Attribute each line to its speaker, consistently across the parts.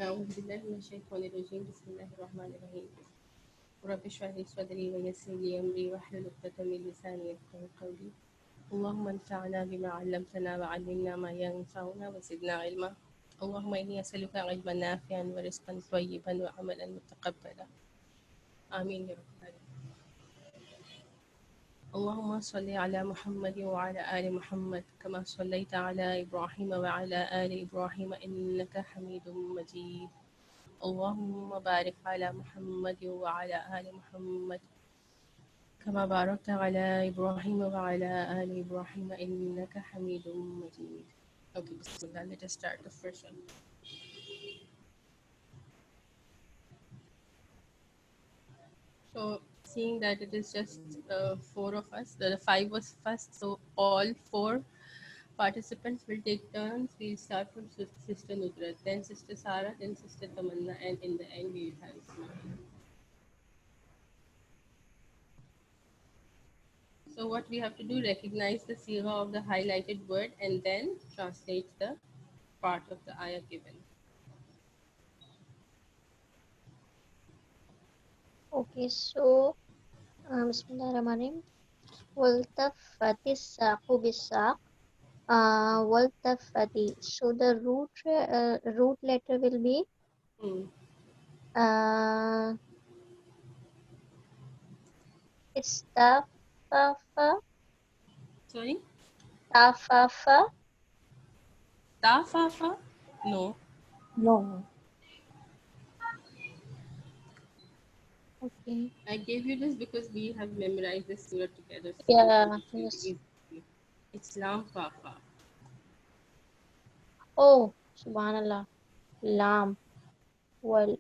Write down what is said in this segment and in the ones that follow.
Speaker 1: أعوذ بالله من الشيطان الرجيم بسم الله الرحمن الرحيم رب اشرح لي صدري ويسر لي أمري واحلل عقدة من لساني يفقهوا قولي اللهم انفعنا بما علمتنا وعلمنا ما ينفعنا وزدنا علما اللهم إني أسألك علما نافعا ورزقا طيبا وعملا متقبلا آمين يا رب العالمين اللهم صل على محمد وعلى آل محمد كما صليت على إبراهيم وعلى آل إبراهيم إنك حميد مجيد اللهم بارك على محمد وعلى آل محمد كما باركت على إبراهيم وعلى آل إبراهيم إنك حميد مجيد. Okay, Bismillah, let us start the first one. So, seeing that it is just four of us, the five was first, so all four participants will take turns. We'll start from Sister Nudrat, then Sister Sarah, then Sister Tamanna, and in the end, we'll have Ismail. So what we have to do, recognize the sigha of the highlighted word and then translate the part of the ayah given.
Speaker 2: Okay, so Bismillahirrahmanirrahim. Waltaffati saqu bisaq. Waltaffati. So the root letter will be
Speaker 1: Hmm.
Speaker 2: uh, it's tafafa,
Speaker 1: Sorry?
Speaker 2: tafafa.
Speaker 1: Tafafa? No.
Speaker 2: No. Okay.
Speaker 1: I gave you this because we have memorized this surah together, so we thought
Speaker 2: Yeah.
Speaker 1: it will be
Speaker 2: Yes.
Speaker 1: easy. It's Lam Fafa.
Speaker 2: Oh, Subhanallah. Lam. Well,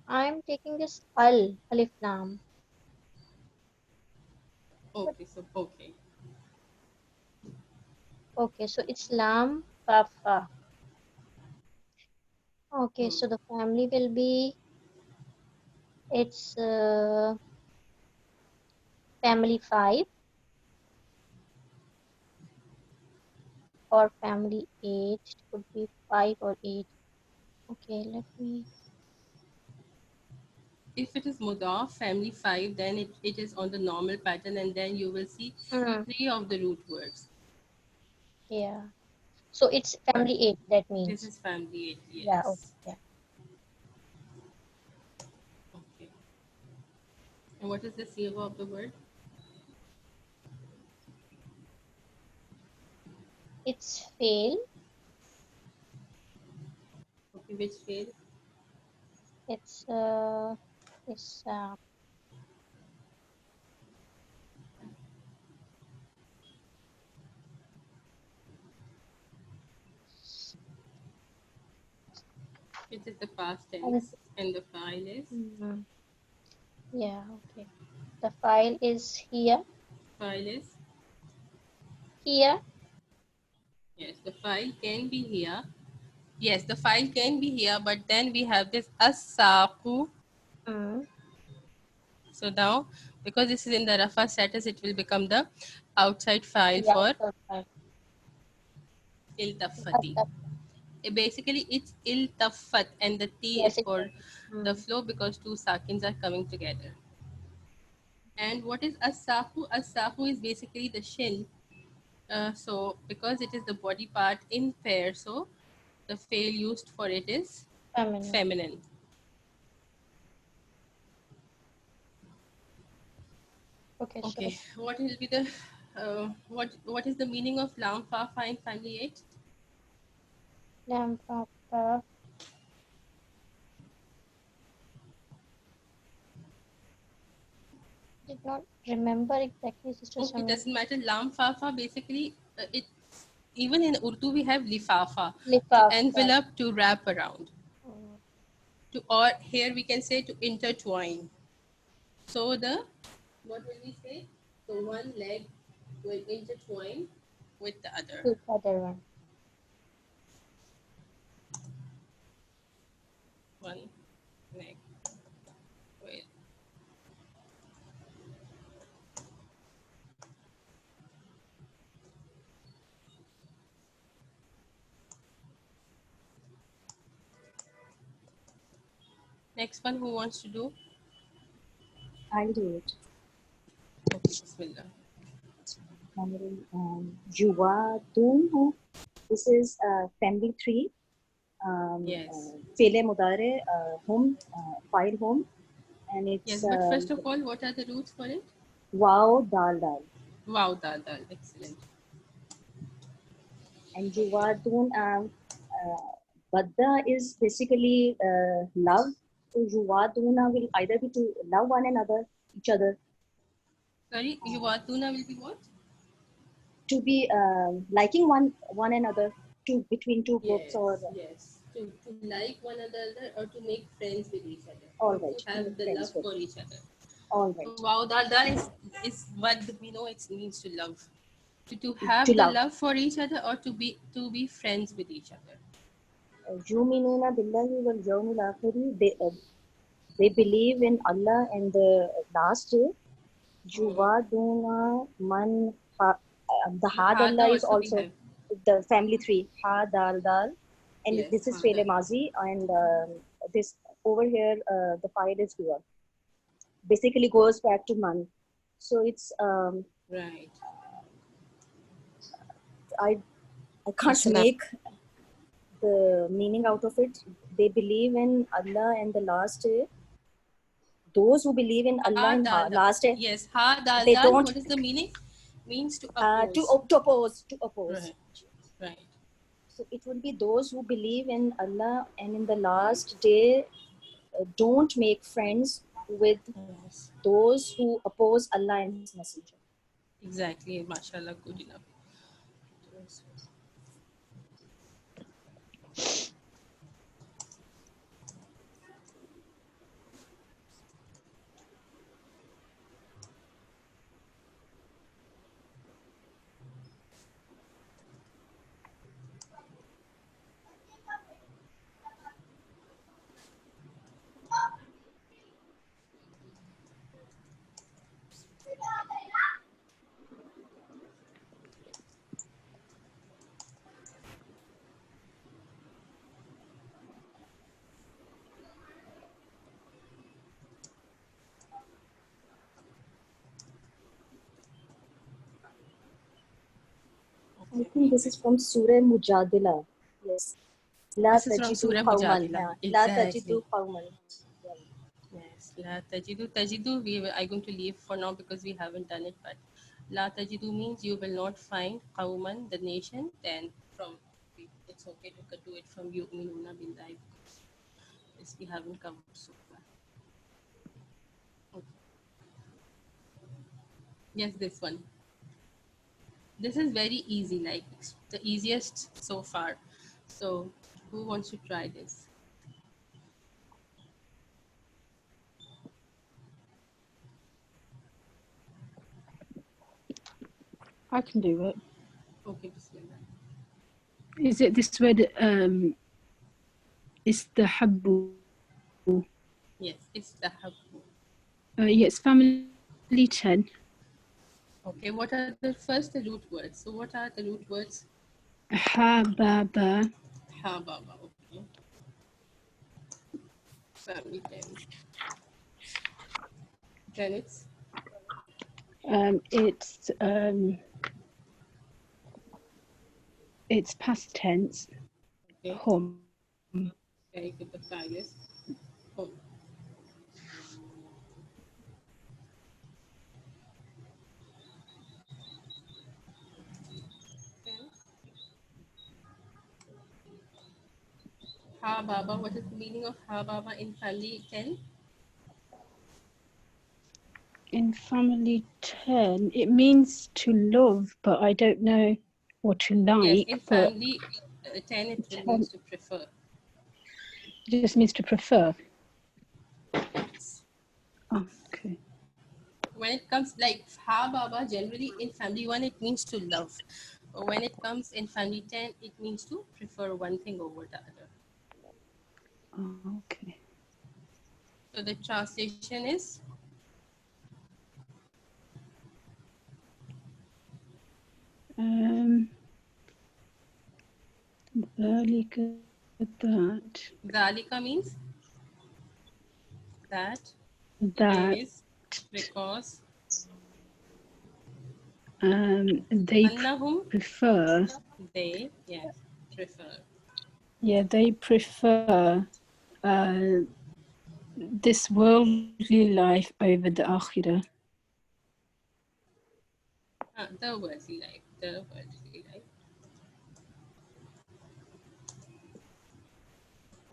Speaker 2: I'm taking this alif lam. But
Speaker 1: Okay, so okay.
Speaker 2: okay, so it's lam fafa. Okay,
Speaker 1: Hmm.
Speaker 2: so the family will be it's family 5 or family 8. It could be 5 or 8. Okay, let me.
Speaker 1: If it is Mudhaf, family 5, then it is on the normal pattern and then you will see
Speaker 2: Hmm,
Speaker 1: three of the root words.
Speaker 2: yeah. So it's
Speaker 1: But
Speaker 2: family 8, that
Speaker 1: this
Speaker 2: means.
Speaker 1: is family 8,
Speaker 2: Yeah, okay,
Speaker 1: yes.
Speaker 2: yeah.
Speaker 1: Okay. And what is the sigha of the word?
Speaker 2: It's fail.
Speaker 1: Okay, which fail?
Speaker 2: It's it's
Speaker 1: It is the past
Speaker 2: and,
Speaker 1: tense and the file is
Speaker 2: mm, yeah, okay. The file is here.
Speaker 1: file is
Speaker 2: Here.
Speaker 1: yes, the file can be here. Yes, the file can be here, but then we have this asaku.
Speaker 2: Mm,
Speaker 1: So now, because this is in the rafa status, it will become the outside file
Speaker 2: yeah,
Speaker 1: for
Speaker 2: so file.
Speaker 1: iltafati. Basically, it's iltafat, and the T is
Speaker 2: Yes, it
Speaker 1: for
Speaker 2: will.
Speaker 1: the
Speaker 2: Mm,
Speaker 1: flow because two sakins are coming together. And what is asahu? Asahu is basically the shin. So because it is the body part in pair, so the fail used for it is
Speaker 2: feminine.
Speaker 1: feminine.
Speaker 2: Okay, so
Speaker 1: Okay, what will be the what is the meaning of lam fa fa in family 8?
Speaker 2: lamp papa did not remember exactly, Sister
Speaker 1: Okay,
Speaker 2: Samir.
Speaker 1: doesn't matter. Lam fa fa basically it even in Urdu we have lifafa to
Speaker 2: Lifafa.
Speaker 1: envelop, to wrap around,
Speaker 2: Mm,
Speaker 1: to, or here we can say to intertwine. So the what will we say? So one leg will intertwine with the other.
Speaker 2: with other one.
Speaker 1: One leg with Next one, who wants to do?
Speaker 3: I'll do it.
Speaker 1: Okay, Bismillah.
Speaker 3: Yuwadun. This is family tree.
Speaker 1: Yes.
Speaker 3: Fele mudare, home, file home, and it's
Speaker 1: Yes, but first of all, what are the roots for it?
Speaker 3: wow dal dal.
Speaker 1: Wow, dal dal. Excellent.
Speaker 3: And
Speaker 1: Okay.
Speaker 3: Yuwadun, Badda is basically love. So Yuwaduna will either be to love one another, each other,
Speaker 1: Sorry, Yuvatuna will be what?
Speaker 3: to be liking one another, to between two groups, or
Speaker 1: Yes, yes. To like one another or to make friends with each other or
Speaker 3: all
Speaker 1: to
Speaker 3: right, to
Speaker 1: have
Speaker 3: make
Speaker 1: the love
Speaker 3: friends with.
Speaker 1: for each other.
Speaker 3: All right,
Speaker 1: Wow, that is what we know it means to love. To
Speaker 3: to
Speaker 1: have the
Speaker 3: love.
Speaker 1: love for each other or to be friends with each other.
Speaker 3: Yuminuna billahi wal yawmil akhiri. They believe in Allah and the last day.
Speaker 1: Hmm.
Speaker 3: Juwaduna man ha, the
Speaker 1: The
Speaker 3: had
Speaker 1: Hada
Speaker 3: Allah is
Speaker 1: also we
Speaker 3: also
Speaker 1: have.
Speaker 3: the family tree. Ha dal dal, and
Speaker 1: Yes,
Speaker 3: this is
Speaker 1: Hada.
Speaker 3: Fele Mazi, and this over here the file is here. Basically goes back to man. So it's
Speaker 1: Right.
Speaker 3: I I can't
Speaker 2: Mashallah.
Speaker 3: make the meaning out of it. They believe in Allah and the last day. Those who believe in
Speaker 1: Ha
Speaker 3: Allah and
Speaker 1: dal dal.
Speaker 3: last day,
Speaker 1: Yes, ha dal
Speaker 3: they
Speaker 1: dal.
Speaker 3: don't
Speaker 1: What is the meaning? Means to
Speaker 3: to
Speaker 1: oppose.
Speaker 3: oppose to oppose.
Speaker 1: Right. Right.
Speaker 3: So it will be those who believe in Allah and in the last day don't make friends with
Speaker 1: Yes.
Speaker 3: those who oppose Allah and His Messenger.
Speaker 1: Exactly. Mashallah. Good enough.
Speaker 3: I
Speaker 1: Okay.
Speaker 3: think this is from Surah Mujadila. Yes. La
Speaker 1: This is from
Speaker 3: tajidu
Speaker 1: Surah
Speaker 3: qawman.
Speaker 1: Mujadila.
Speaker 3: La tajidu
Speaker 1: Exactly.
Speaker 3: qawman.
Speaker 1: Yes. La tajidu. Tajidu, I'm going to leave for now because we haven't done it. But la tajidu means you will not find qawman, the nation. Then from, it's okay to do it from yu'minuna billahi because this we haven't covered so far. Okay. Yes, this one. This is very easy, like it's the easiest so far. So, who wants to try this?
Speaker 4: I can do it.
Speaker 1: Okay, Bismillah.
Speaker 4: Is it this word? It's the habbu.
Speaker 1: Yes, it's the habbu.
Speaker 4: Yes, family 10.
Speaker 1: Okay, what are the first the root words? So, what are the root words?
Speaker 4: Hababa.
Speaker 1: Ha baba. Okay, family ten. Then
Speaker 4: It's it's past tense.
Speaker 1: okay.
Speaker 4: Hum.
Speaker 1: Very good. The file is home. Then ha baba. What is the meaning of ha baba in family ten?
Speaker 4: In family 10, it means to love, but I don't know, or to
Speaker 1: Yes,
Speaker 4: like,
Speaker 1: in
Speaker 4: but
Speaker 1: family ten it will
Speaker 4: 10
Speaker 1: means to prefer.
Speaker 4: just means to prefer.
Speaker 1: Yes.
Speaker 4: Oh, okay.
Speaker 1: When it comes like ha baba, generally in family one it means to love, but when it comes in family 10 it means to prefer one thing over the other.
Speaker 4: Oh, okay.
Speaker 1: So the translation is
Speaker 4: Um, early good that.
Speaker 1: dalika means That
Speaker 4: that
Speaker 1: is because
Speaker 4: they
Speaker 1: annahum,
Speaker 4: prefer,
Speaker 1: they, yes, prefer.
Speaker 4: they prefer this worldly life over the akhirah.
Speaker 1: The worldly life, the worldly life.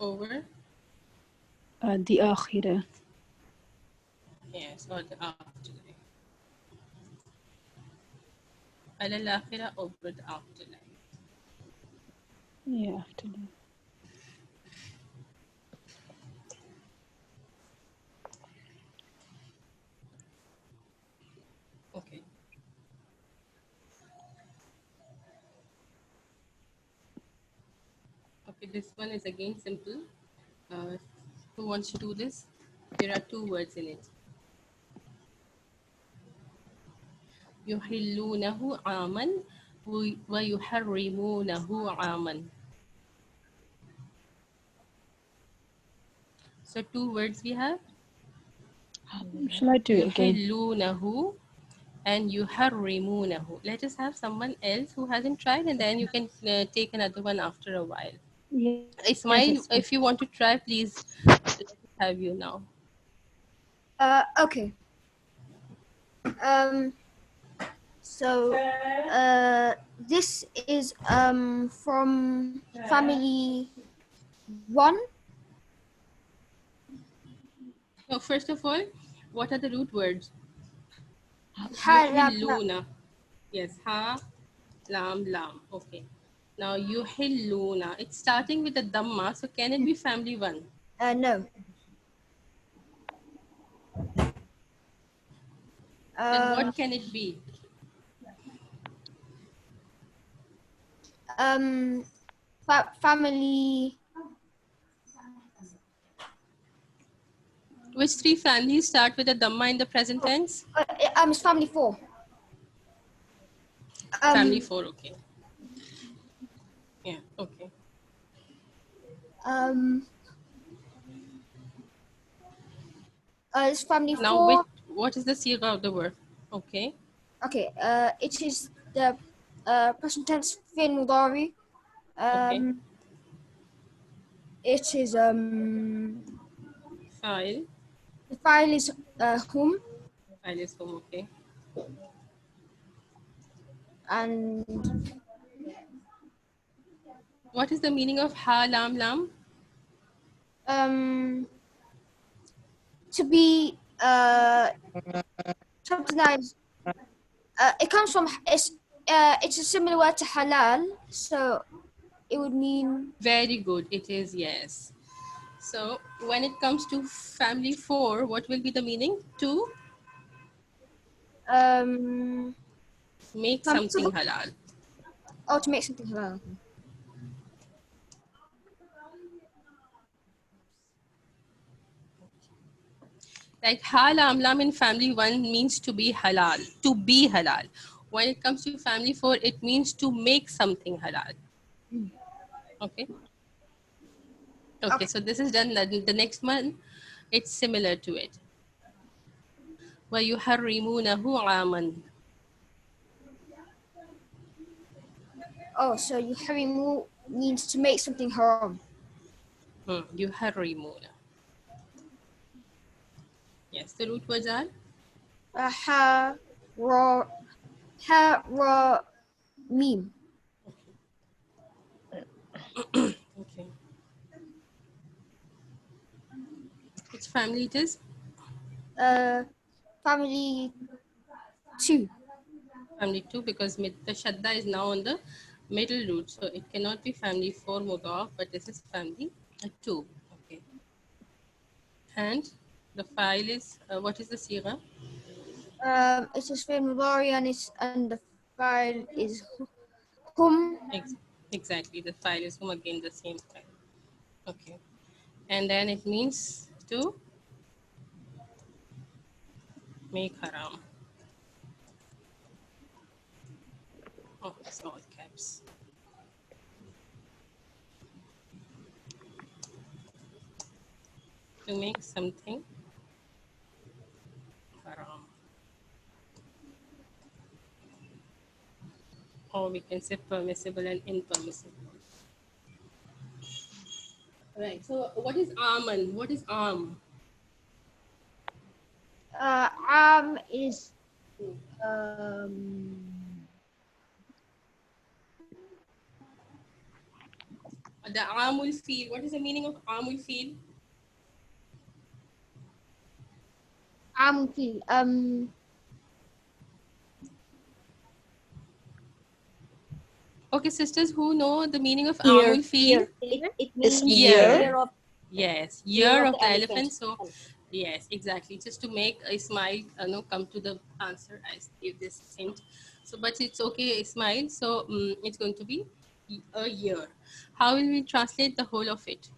Speaker 1: Over,
Speaker 4: The akhirah.
Speaker 1: yes, or the afterlife. Al-akhirah, over the afterlife.
Speaker 4: Yeah, afterlife.
Speaker 1: Okay. Okay, this one is again simple. Uh, who wants to do this? There are two words in it. يحلونه عاما ويحرمونه عاما. So two words we have.
Speaker 4: Shall I do it again?
Speaker 1: يحلونه and يحرمونه. Let us have someone else who hasn't tried, and then you can take another one after a while.
Speaker 4: Yeah,
Speaker 1: Ismail,
Speaker 4: that's fine.
Speaker 1: if you want to try, please let us have you now.
Speaker 5: Okay. So this is from family one.
Speaker 1: So first of all, what are the root words?
Speaker 5: Halab.
Speaker 1: يحلون. Yes, ha, lam, lam. Okay. Now yuhilluna. It's starting with a dhamma, so can it be family one?
Speaker 5: No.
Speaker 1: Then what can it be?
Speaker 5: Family.
Speaker 1: Which three families start with a dhamma in the present tense?
Speaker 5: It's family four.
Speaker 1: Family four, okay. Yeah, okay.
Speaker 5: It's family
Speaker 1: Now
Speaker 5: four.
Speaker 1: what is the sigha of the word? Okay.
Speaker 5: Okay. It is the present tense fi'l mudari.
Speaker 1: Okay.
Speaker 5: It is
Speaker 1: File.
Speaker 5: the file is hum,
Speaker 1: File is home, okay.
Speaker 5: and
Speaker 1: What is the meaning of ha lam lam?
Speaker 5: to be something that is it comes from it's a similar word to halal, so it would mean
Speaker 1: Very good. It is, yes. So when it comes to family four, what will be the meaning? To make something
Speaker 5: permissible
Speaker 1: halal.
Speaker 5: or to make something halal.
Speaker 1: Like ha lam lam in family one means to be halal, to be halal. When it comes to family four, it means to make something halal. Okay. Okay, so this is done. The next one, it's similar to it. وَيُحَرِّمُونَهُ عَامًا.
Speaker 5: Oh, so yuharimu means to make something haram.
Speaker 1: يُحَرِّمُونَ. Yes, the root words are
Speaker 5: Ha ra ha ra mim.
Speaker 1: okay. Which family it is?
Speaker 5: Family two.
Speaker 1: Family 2, because the shadda is now on the middle root, so it cannot be family 4 mudaf, but this is family 2. Okay. And the file is, what is the sigha?
Speaker 5: It is fi'l mudari and the file is hum.
Speaker 1: Exactly, the file is from again the same file. Okay. And then it means to make haram. Oh, it's all caps. To make something or we can say permissible and impermissible. Right. So what is aman? What is am?
Speaker 5: Is
Speaker 1: The amul feel. What is the meaning of amul feel?
Speaker 5: feel.
Speaker 1: Okay, sisters, who know the meaning of
Speaker 3: Year.
Speaker 1: amul feel?
Speaker 3: It
Speaker 6: It's
Speaker 3: means
Speaker 1: Year.
Speaker 6: year.
Speaker 3: year of
Speaker 1: Yes,
Speaker 3: year
Speaker 1: year
Speaker 3: of
Speaker 1: of
Speaker 3: the
Speaker 1: the
Speaker 3: elephant.
Speaker 1: elephant. So, yes, exactly. Just to make Ismail come to the answer, I give this hint. So, but it's okay, Ismail. So, it's going to be a year. How will we translate the whole of it?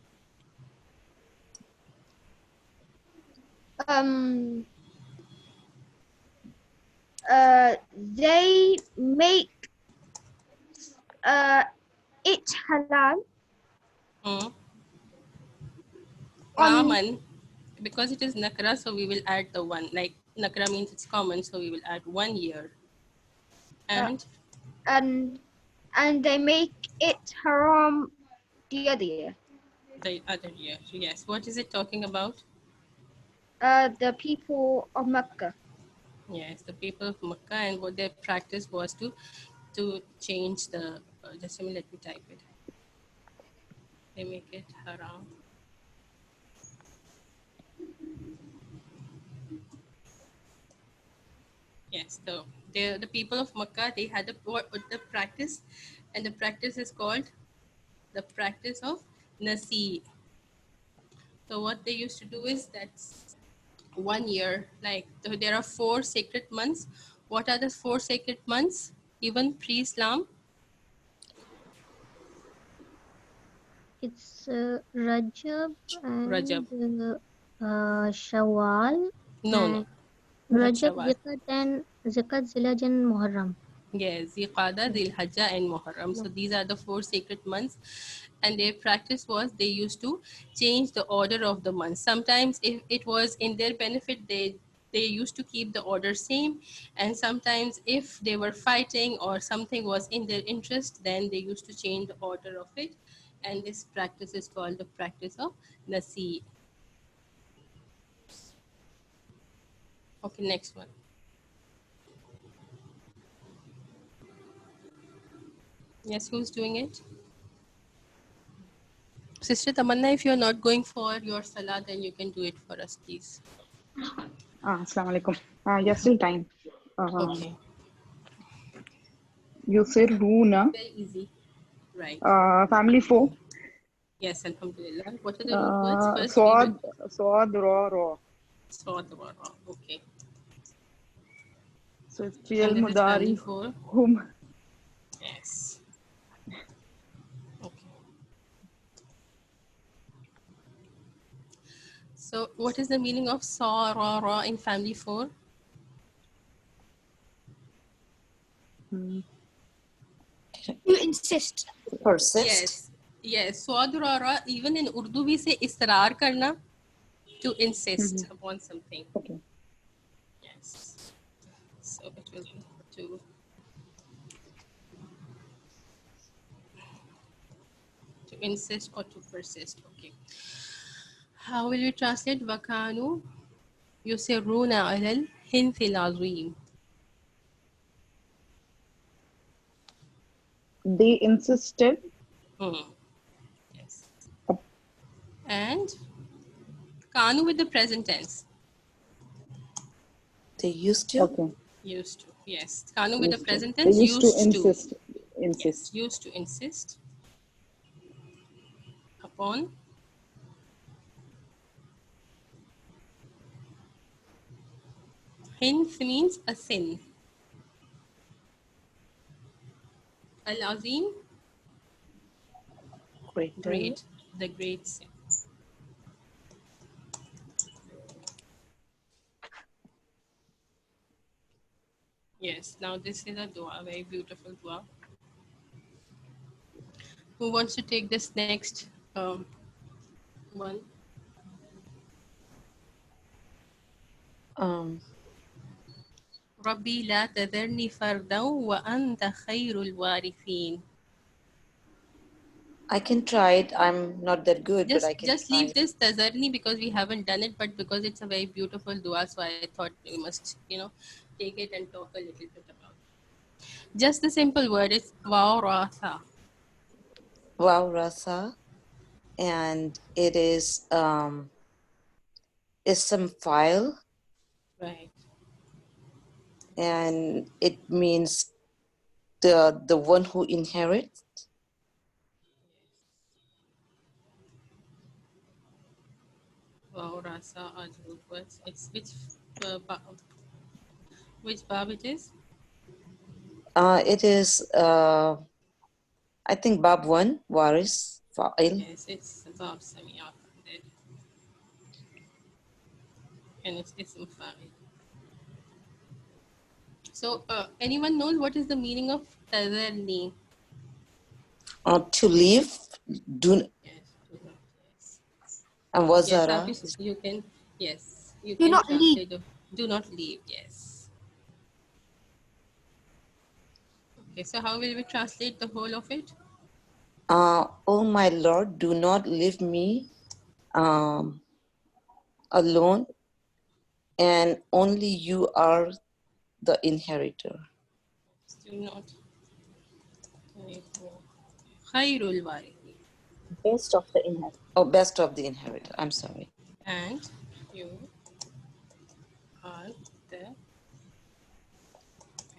Speaker 5: They make it halal
Speaker 1: Hmm.
Speaker 5: on
Speaker 1: Aman, because it is nakra, so we will add the one. Like nakra means it's common, so we will add 1 year. And
Speaker 5: and they make it haram the other year.
Speaker 1: the other year. Yes. What is it talking about?
Speaker 5: The people of Mecca.
Speaker 1: Yes, the people of Makkah, and what their practice was to change the. Just a minute, let me type it. They make it haram. Yes, the people of Makkah, they had the practice, and the practice is called the practice of Nasi. So what they used to do is that's 1 year. Like there are 4 sacred months. What are the 4 sacred months? Even pre-Islam.
Speaker 2: It's Rajab
Speaker 1: Rajab.
Speaker 2: and Shawwal
Speaker 1: No,
Speaker 2: and
Speaker 1: no, not
Speaker 2: Rajab,
Speaker 1: Shawwal.
Speaker 2: Zakat, Zilaj and Muharram.
Speaker 1: Yes, Ziqada,
Speaker 2: Yeah.
Speaker 1: Dhil Hajjah, and Muharram. So these are the 4 sacred months, and their practice was they used to change the order of the months. Sometimes, if it was in their benefit, they used to keep the order same, and sometimes if they were fighting or something was in their interest, then they used to change the order of it, and this practice is called the practice of Nasi. Okay, next one. Yes, who's doing it? Sister Tamanna, if you're not going for your salah, then you can do it for us, please.
Speaker 6: Assalamu alaikum. Yes, still time.
Speaker 1: Okay.
Speaker 6: Yusiruna.
Speaker 1: Very easy. Right.
Speaker 6: Family 4.
Speaker 1: Yes, Alhamdulillah. What are the root words? First, we will.
Speaker 6: Swad, Swad, Ra.
Speaker 1: Sawdwara. Okay.
Speaker 6: So it's Fi'al
Speaker 1: And this is family
Speaker 6: Mudari.
Speaker 1: four.
Speaker 6: Hum.
Speaker 1: Yes. Okay. So, what is the meaning of Sarara in family four?
Speaker 5: You insist.
Speaker 3: Persist.
Speaker 1: Yes. Yes. Swadurara, even in Urdu, we say israr karna, to insist upon something.
Speaker 6: Okay.
Speaker 1: Yes. So, it will be to insist or to persist. Okay. How will you translate Wakanu yusirruna alal hinthil azim?
Speaker 6: They insisted.
Speaker 1: Yes. And Kanu with the present tense.
Speaker 3: They used to.
Speaker 6: Okay.
Speaker 1: Used to. Yes. Kanu with the
Speaker 6: Used to.
Speaker 1: present
Speaker 6: They
Speaker 1: tense.
Speaker 6: used to
Speaker 1: Used to.
Speaker 6: insist.
Speaker 1: Yes. Used to insist upon hinth means a sin. Al azim, great. The great sin. Yes. Now this is a dua, a very beautiful dua. Who wants to take this next one? ربي لا تذرني فردا وأنت خير الوارثين.
Speaker 7: I can try it. I'm not that good, but I can
Speaker 1: Just
Speaker 7: try
Speaker 1: leave
Speaker 7: it.
Speaker 1: this tazarni because we haven't done it, but because it's a very beautiful dua, so I thought we must, take it and talk a little bit about it. Just the simple word is wawratha.
Speaker 7: Wow, Rasa. And it is some file,
Speaker 1: Right.
Speaker 7: and it means the one who inherits.
Speaker 1: Wawrasa ajud. It's which bab it is?
Speaker 7: It is I think Bab 1, Waris, Fa'il.
Speaker 1: Yes, it's bab Samia. And it's ism fa'il. So, anyone knows what is the meaning of tazarni?
Speaker 7: To leave, do
Speaker 1: Yes, do not. Yes.
Speaker 7: and
Speaker 1: Yes,
Speaker 7: Wazara.
Speaker 1: Hafiz, you can. Yes, you
Speaker 5: Do
Speaker 1: can
Speaker 5: not leave.
Speaker 1: translate. Do not leave. Yes. Okay. So, how will we translate the whole of it?
Speaker 7: Oh my Lord, do not leave me alone, and only you are the inheritor.
Speaker 1: Do not. Khairul warithin.
Speaker 3: Best of the inheritance.
Speaker 7: Oh, best of the inheritor. I'm sorry.
Speaker 1: And you are the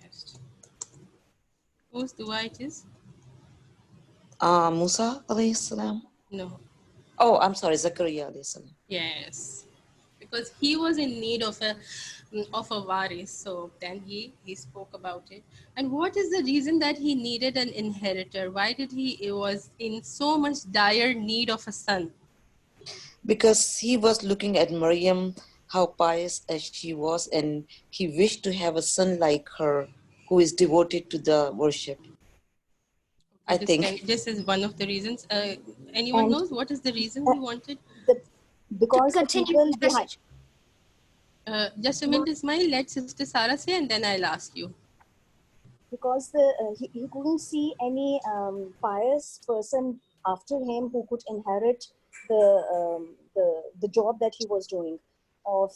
Speaker 1: best. Whose dua it is?
Speaker 7: Musa alayhi salam.
Speaker 1: No.
Speaker 7: Oh, I'm sorry, Zakaria alayhi salam.
Speaker 1: Yes, because he was in need of a waris. So then he spoke about it. And what is the reason that he needed an inheritor? Why did he was in so much dire need of a son?
Speaker 7: Because he was looking at Maryam, how pious as she was, and he wished to have a son like her who is devoted to the worship. I think.
Speaker 1: This is one of the reasons. Anyone
Speaker 3: And
Speaker 1: knows what is the reason
Speaker 3: uh,
Speaker 1: he wanted?
Speaker 5: To
Speaker 3: because the
Speaker 5: continue
Speaker 3: people
Speaker 5: the
Speaker 3: behind,
Speaker 5: message.
Speaker 1: Just a minute, Ismail. Let Sister Sarah say, and then I'll ask you.
Speaker 3: because he couldn't see any pious person after him who could inherit the job that he was doing of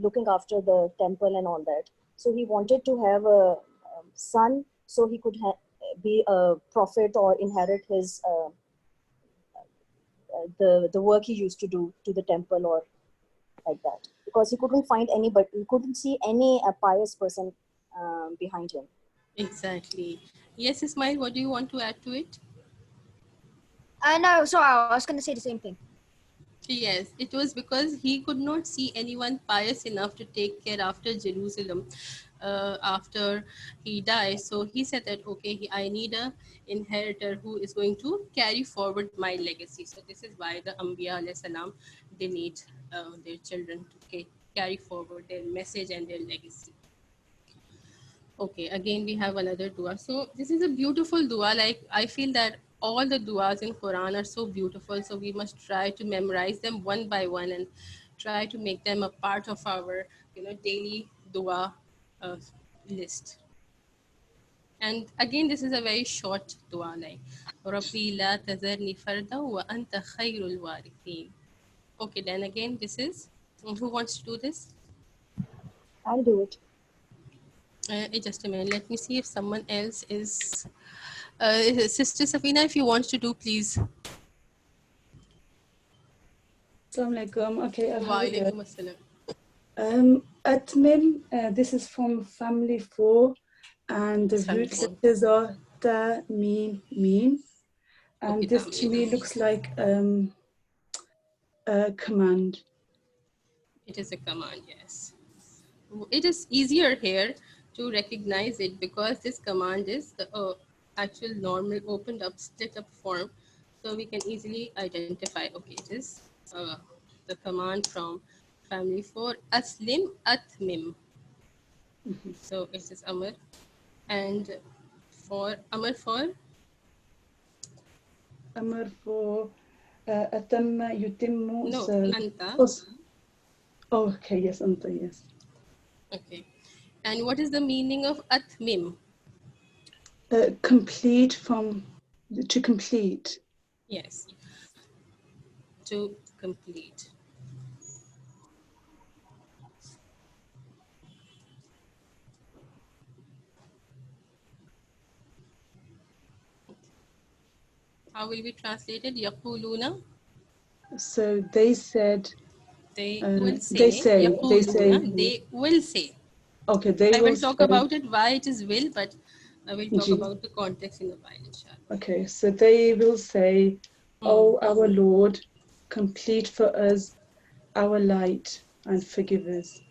Speaker 3: looking after the temple and all that. So he wanted to have a son so he could be a prophet or inherit his the work he used to do to the temple or like that, because he couldn't find anybody, he couldn't see any pious person behind him.
Speaker 1: Exactly. Yes, Ismail. What do you want to add to it?
Speaker 5: No, sorry, I was going to say the same thing.
Speaker 1: Yes, it was because he could not see anyone pious enough to take care after Jerusalem after he dies. So he said that, okay, I need a inheritor who is going to carry forward my legacy. So this is why the Anbiya alayhi salam, they need their children to carry forward their message and their legacy. Okay, again we have another dua. So this is a beautiful dua. Like I feel that all the duas in Quran are so beautiful. So we must try to memorize them one by one and try to make them a part of our, daily dua uh, list. And again, this is a very short dua, like Rabbi la tazarni farda wa anta khairul warithin. Okay, then again, this is who wants to do this?
Speaker 3: I'll do it.
Speaker 1: Just a minute. Let me see if someone else is. Sister Safina, if you want to do, please.
Speaker 8: Assalamu alaikum. Okay, I'll
Speaker 1: Wa
Speaker 8: have a
Speaker 1: alaikum
Speaker 8: go.
Speaker 1: assalam.
Speaker 8: Atmim, this is from family 4, and the root
Speaker 1: Family.
Speaker 8: letters are ta, meen. And
Speaker 1: Okay,
Speaker 8: this to me looks like a command.
Speaker 1: it is a command, yes. It is easier here to recognize it because this command is the actual normal opened up, split up form. So we can easily identify, okay, it is the command from family 4, Aslim Atmim. So it is Amr. And for Amr for?
Speaker 8: Amr for atamma yutimmu.
Speaker 1: No,
Speaker 8: So,
Speaker 1: Anta.
Speaker 8: okay, yes, anta, yes.
Speaker 1: Okay. And what is the meaning of atmim?
Speaker 8: Complete to complete.
Speaker 1: Yes, to complete. How will we translate it? Yaquluna.
Speaker 8: So they said,
Speaker 1: They will
Speaker 8: they
Speaker 1: say.
Speaker 8: say,
Speaker 1: Yaquluna. They will say.
Speaker 8: okay, they
Speaker 1: I
Speaker 8: will
Speaker 1: will talk
Speaker 8: say,
Speaker 1: about it why it is will, but I will talk
Speaker 8: G.
Speaker 1: about the context in a while, inshallah.
Speaker 8: Okay, so they will say, "O our Lord, complete for us our light and forgive us."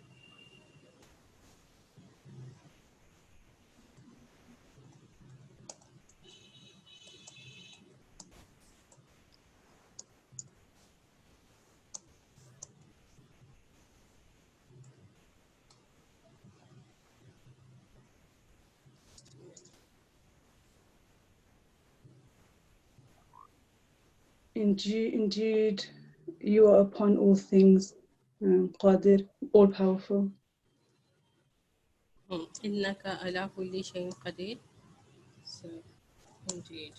Speaker 8: Indeed, you are upon all things, Qadir, all powerful.
Speaker 1: Innaka ala kulli shayin qadir. So, indeed.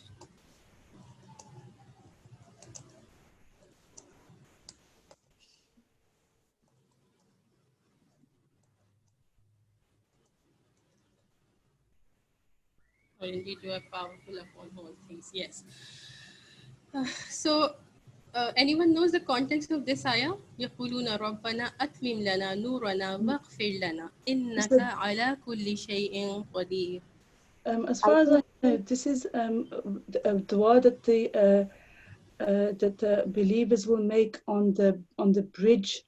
Speaker 1: Or indeed you are powerful upon all things. Yes. So, anyone knows the context of this ayah? يقولون ربنا أتمم لنا نورنا واغفر لنا إنك
Speaker 8: So,
Speaker 1: على كل شيء قدير.
Speaker 8: as
Speaker 3: I
Speaker 8: far as I
Speaker 3: think
Speaker 8: know, this is a dua that the believers will make on the bridge,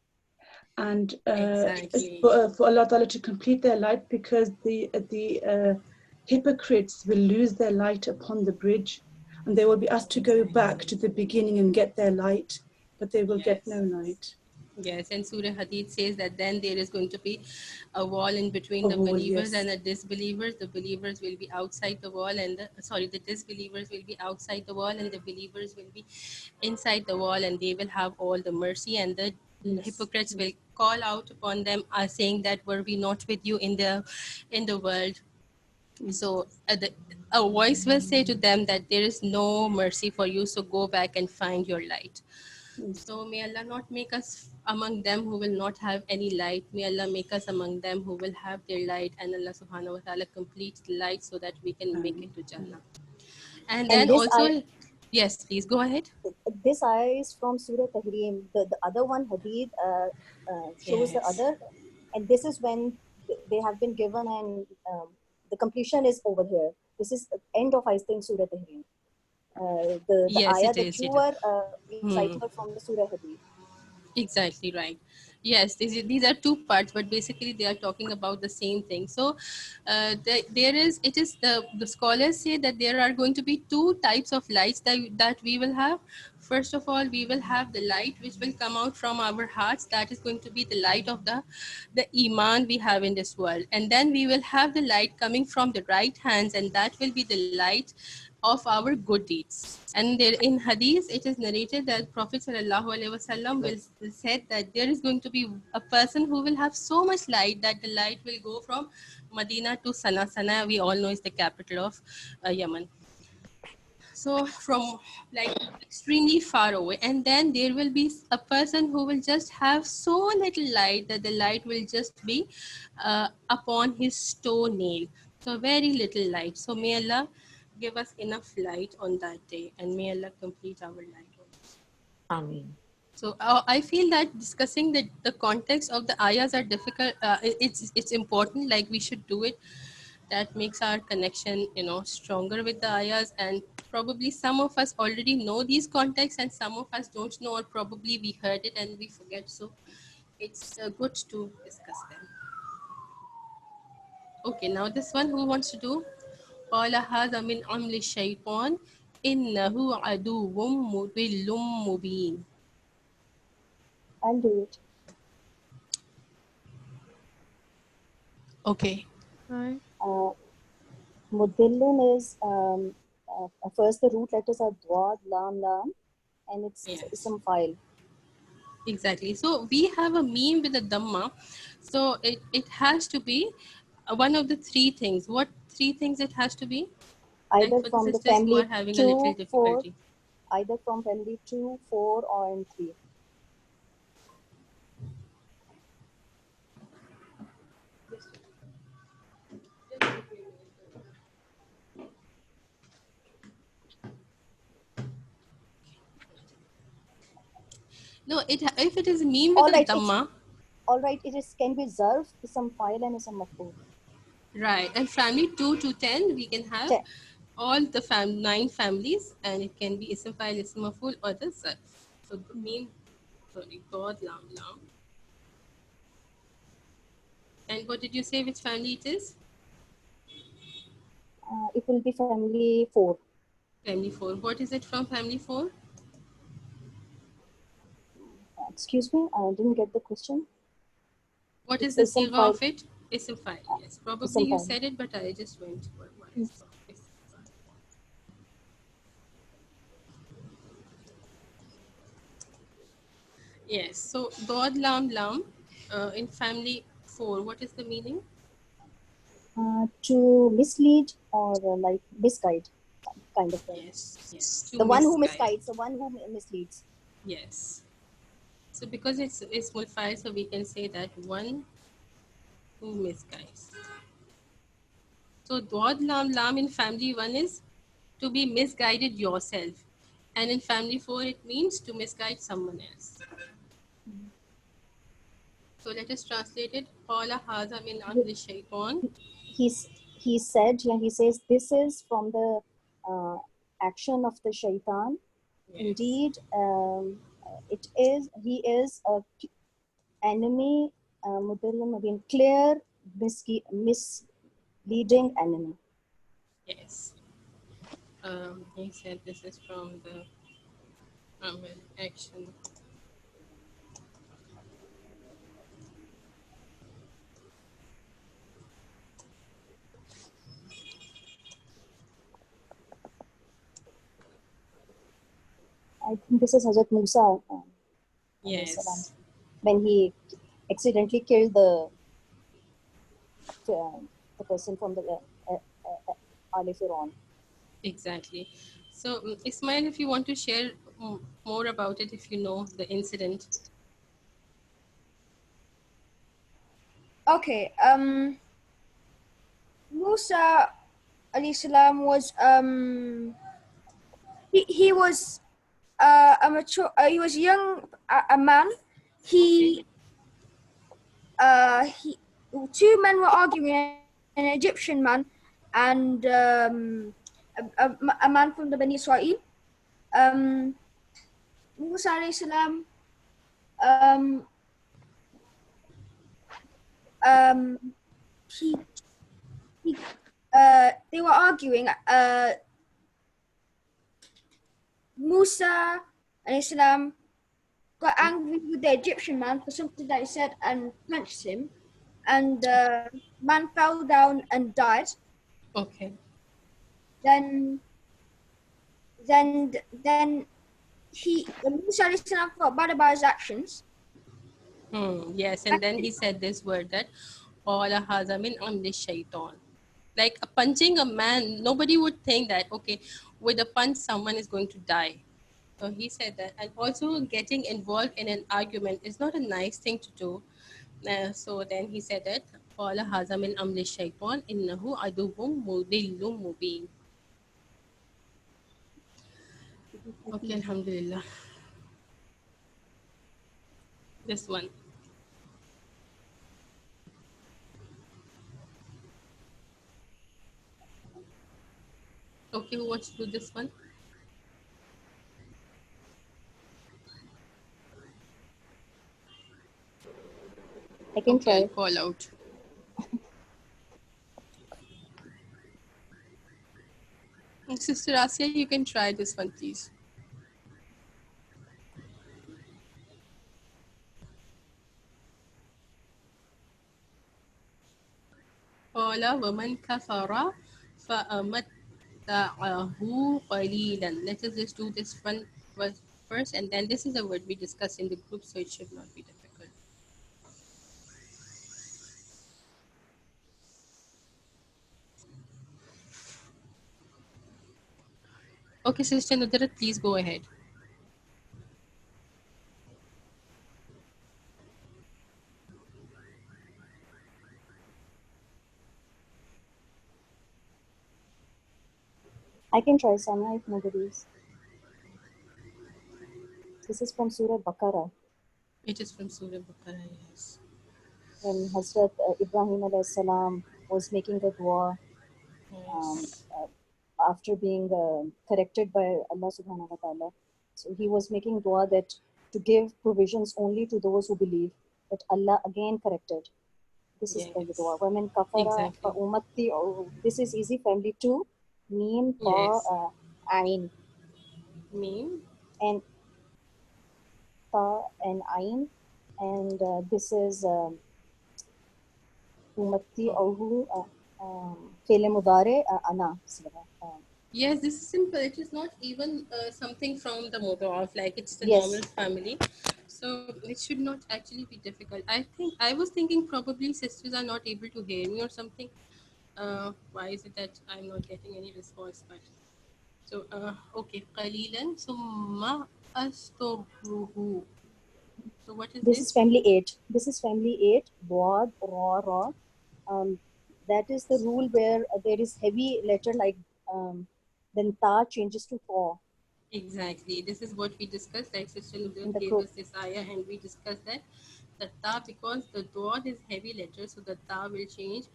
Speaker 8: and
Speaker 1: Exactly.
Speaker 8: for Allah Ta'ala to complete their light, because the hypocrites will lose their light upon the bridge, and they will be asked to go back to the beginning and get their light, but they will get no
Speaker 1: Yes.
Speaker 8: light.
Speaker 1: Yes, and Surah Hadid says that then there is going to be a wall in between
Speaker 8: A
Speaker 1: the
Speaker 8: wall,
Speaker 1: believers
Speaker 8: yes.
Speaker 1: and the disbelievers. The believers will be outside the wall, and the disbelievers will be outside the wall, and the believers will be inside the wall, and they will have all the mercy. And the
Speaker 8: Yes.
Speaker 1: hypocrites will call out upon them, saying that were we not with you in the world? So a voice will say to them that there is no mercy for you, so go back and find your light. So may Allah not make us among them who will not have any light. May Allah make us among them who will have their light, and Allah subhanahu wa ta'ala complete the light so that we can make it to Jannah. And
Speaker 3: and
Speaker 1: then also, yes, please go ahead.
Speaker 3: this ayah is from Surah Tahrim. The other one, Hadid, shows the
Speaker 1: Yes.
Speaker 3: other, and this is when they have been given, and the completion is over here. This is the end of, I think, Surah Tahrim. The
Speaker 1: Yes,
Speaker 3: ayah
Speaker 1: it
Speaker 3: that
Speaker 1: is.
Speaker 3: you
Speaker 1: It is.
Speaker 3: were reciting are from the Surah Hadid.
Speaker 1: Exactly right. Yes, these are two parts, but basically they are talking about the same thing. So, there is it is the scholars say that there are going to be two types of lights that we will have. First of all, we will have the light which will come out from our hearts. That is going to be the light of the iman we have in this world, and then we will have the light coming from the right hands, and that will be the light of our good deeds. And there in Hadith, it is narrated that Prophet Sallallahu Alaihi Wasallam will said that there is going to be a person who will have so much light that the light will go from Medina to Sana. Sana, we all know, is the capital of Yemen. So from like extremely far away, and then there will be a person who will just have so little light that the light will just be upon his toenail. So very little light. So may Allah give us enough light on that day, and may Allah complete our light on us.
Speaker 7: Ameen.
Speaker 1: So I feel that discussing the context of the ayahs are difficult. It's important. Like we should do it. That makes our connection, stronger with the ayahs. And probably some of us already know these contexts, and some of us don't know, or probably we heard it and we forget. So it's good to discuss them. Okay, now this one, who wants to do? قال هذا من عمل الشيطان إنه عدو مضل مبين.
Speaker 3: I'll do it.
Speaker 1: Okay.
Speaker 2: Hi.
Speaker 3: Mudillin is first the root letters are Dwad, Lam, and it's
Speaker 1: Yes.
Speaker 3: some file.
Speaker 1: Exactly. So we have a meme with a dhamma. So it has to be One of the three things. What three things it has to be? Like
Speaker 3: Either
Speaker 1: for the
Speaker 3: from the
Speaker 1: sisters who are
Speaker 3: family
Speaker 1: having a little
Speaker 3: 2, 4,
Speaker 1: difficulty.
Speaker 3: either from family 2, 4, or in 3.
Speaker 1: No, if it is meme with
Speaker 3: All
Speaker 1: a
Speaker 3: right, it's
Speaker 1: dhamma,
Speaker 3: all right. It is can be zarf, ism file, and ism maf'ul.
Speaker 1: right? And family 2 to 10, we can have all the 9 families, and it can be ism file, ism maf'ul, or the zarf. So meme, sorry, God, lam, lam. And what did you say? Which family it is?
Speaker 3: It will be family 4.
Speaker 1: Family 4. What is it from family 4?
Speaker 3: Excuse me, I didn't get the question.
Speaker 1: What is
Speaker 3: It's
Speaker 1: the
Speaker 3: ism
Speaker 1: silva
Speaker 3: file.
Speaker 1: of it? Ism file, yes. Probably
Speaker 3: Ism
Speaker 1: you
Speaker 3: file.
Speaker 1: said it, but I just went for what I saw. Ism file. Yes, so God lam lam in family 4, what is the meaning?
Speaker 3: To mislead or like misguide, kind of thing.
Speaker 1: Yes, yes, to
Speaker 3: The one who
Speaker 1: misguide.
Speaker 3: misguides, the one who misleads.
Speaker 1: Yes. So because it's small file, so we can say that one who misguides. So God lam lam in family 1 is to be misguided yourself. And in family 4, it means to misguide someone else. So let us translate it. Qala hadha min amli shaytan.
Speaker 3: He said, yeah, he says, this is from the action of the shaitan.
Speaker 1: Yes.
Speaker 3: Indeed, he is a enemy, clear, misleading enemy.
Speaker 1: Yes. He said this is from the Amal action.
Speaker 3: I think this is Hazrat Musa, alayhi salam,
Speaker 1: Yes.
Speaker 3: when he accidentally killed the person from the Ali Firon.
Speaker 1: Exactly. So, Ismail, if you want to share more about it, if you know the incident.
Speaker 5: Okay. Musa alayhi salam was he was a mature he was young a man.
Speaker 1: Okay.
Speaker 5: He two men were arguing, an Egyptian man and a man from the Bani Israel. Musa alayhi salam um, um, he, he they were arguing. Musa alayhi salam got angry with the Egyptian man for something that he said and punched him, and the man fell down and died.
Speaker 1: Okay.
Speaker 5: Then, then when Musa alayhi salam felt bad about his actions.
Speaker 1: Yes, and then he said this word that Qala hadha min amli shaytan. Like punching a man, nobody would think that, okay, with a punch, someone is going to die. So he said that. And also, getting involved in an argument is not a nice thing to do. So then he said that, قَالَ هَذَا مِنْ أَمْرِ الشَّيْطَانِ إِنَّهُ عَدُوٌّ مُضِلٌّ مُبِينٌ. Okay, Alhamdulillah. This one. Okay, who wants to do this one?
Speaker 3: I can
Speaker 1: Okay, I'll
Speaker 3: try.
Speaker 1: call out. Sister Asya, you can try this one, please. قَالَ وَمَنْ كَفَرَ فَأَمَتَّعَهُ قَلِيلًا. Let us just do this one first, and then this is a word we discussed in the group, so it should not be difficult. Okay, Sister Nudrat, please go ahead.
Speaker 3: I can try Sana if nobody is. This is from Surah Baqarah,
Speaker 1: It is from Surah Baqarah, yes.
Speaker 3: when Hazrat Ibrahim alayhi salam was making a dua um,
Speaker 1: Yes.
Speaker 3: uh, after being corrected by Allah subhanahu wa ta'ala. So he was making dua that to give provisions only to those who believe, but Allah again corrected. This is the
Speaker 1: Yes.
Speaker 3: dua. Women kafara fa
Speaker 1: Exactly.
Speaker 3: ummati. This is easy. Family two. Meen ta
Speaker 1: Yes.
Speaker 3: ain
Speaker 1: Meme.
Speaker 3: and ta and ain, and this is ummati
Speaker 1: Oh.
Speaker 3: fi'l mudare ana.
Speaker 1: Yes, this is simple. It is not even something from the Mudhaf, like it's the normal
Speaker 3: Yes,
Speaker 1: family. So it should not actually be difficult. I was thinking probably sisters are not able to hear me or something. Why is it that I'm not getting any response? But so okay, qalilan summa asturuhu. So what is
Speaker 3: this is
Speaker 1: this?
Speaker 3: family 8. This is family 8. Boad, raw, raw. That is the rule where there is heavy letter like then ta changes to ta
Speaker 1: Exactly. This is what we discussed. Like Sister
Speaker 3: in
Speaker 1: Nudrat
Speaker 3: the
Speaker 1: gave
Speaker 3: group.
Speaker 1: us this ayah, and we discussed that the ta, because the dot is heavy letter, so the ta will change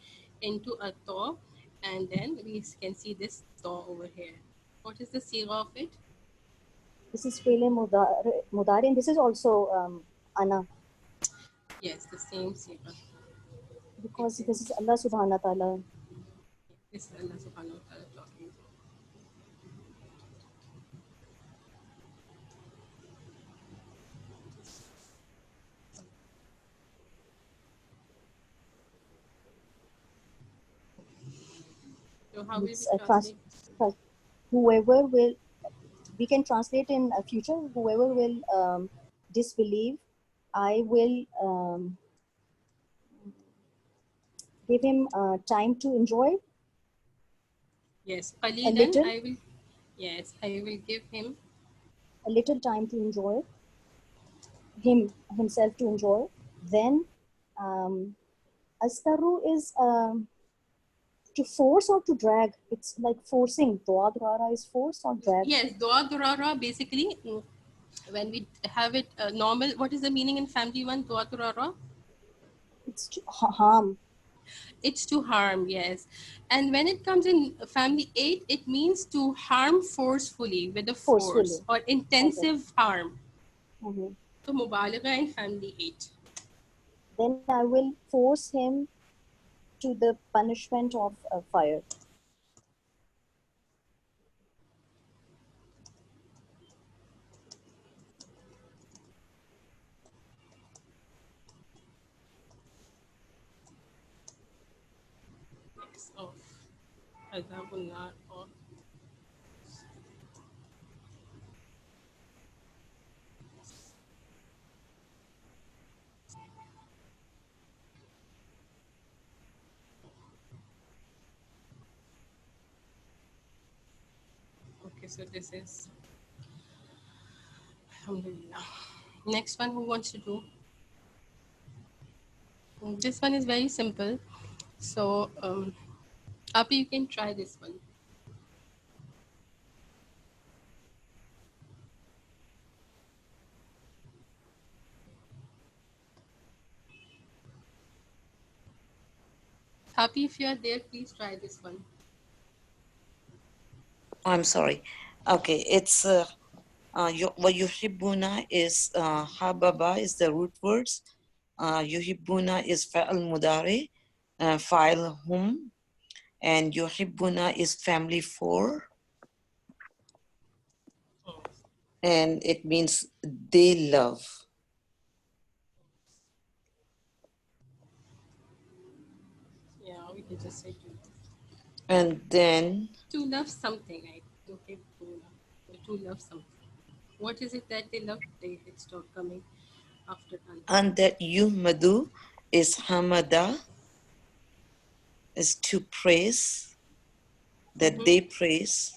Speaker 1: into a to, and then we can see this to over here. What is the sigha of it?
Speaker 3: This is fele mudare, and this is also ana,
Speaker 1: Yes, the same sigha. It
Speaker 3: because this is
Speaker 1: is.
Speaker 3: Allah subhanahu wa ta'ala.
Speaker 1: This is Allah Subhanahu wa Taala talking. So how will we
Speaker 3: It's
Speaker 1: translate this?
Speaker 3: whoever will, we can translate in future, whoever will disbelieve, I will give him time to enjoy
Speaker 1: Yes,
Speaker 3: a
Speaker 1: qalilan.
Speaker 3: little,
Speaker 1: I will. Yes, I will give him.
Speaker 3: a little time to enjoy himself to enjoy. Then astaru is to force or to drag. It's like forcing. Dua drara is force or drag.
Speaker 1: Yes, dua durara basically. When we have it normal, what is the meaning in family one? Dua durara.
Speaker 3: It's to harm.
Speaker 1: It's to harm, yes. And when it comes in family 8, it means to harm forcefully with a force
Speaker 3: Forcefully.
Speaker 1: or
Speaker 3: Okay.
Speaker 1: intensive harm.
Speaker 3: Mhm.
Speaker 1: So mubalagha in family 8.
Speaker 3: Then I will force him to the punishment of fire.
Speaker 1: Yes, of azabun nar, of. Okay, so this is alhamdulillah. Next one, who wants to do? This one is very simple. So, Api, you can try this one. Happy, if you are there, please try this one.
Speaker 7: I'm sorry. Okay, it's yuhibbuna is hababa is the root words. Yuhibbuna is fa'al mudari, fa'il hum, and yuhibbuna is family four, and it means they love.
Speaker 1: Yeah, we can just say
Speaker 7: And then
Speaker 1: to love something, right? Okay, to love something. What is it that they love? It stopped coming after an.
Speaker 7: and that yuhmadu is hamada, is to praise, that
Speaker 1: Mm-hmm.
Speaker 7: they praise.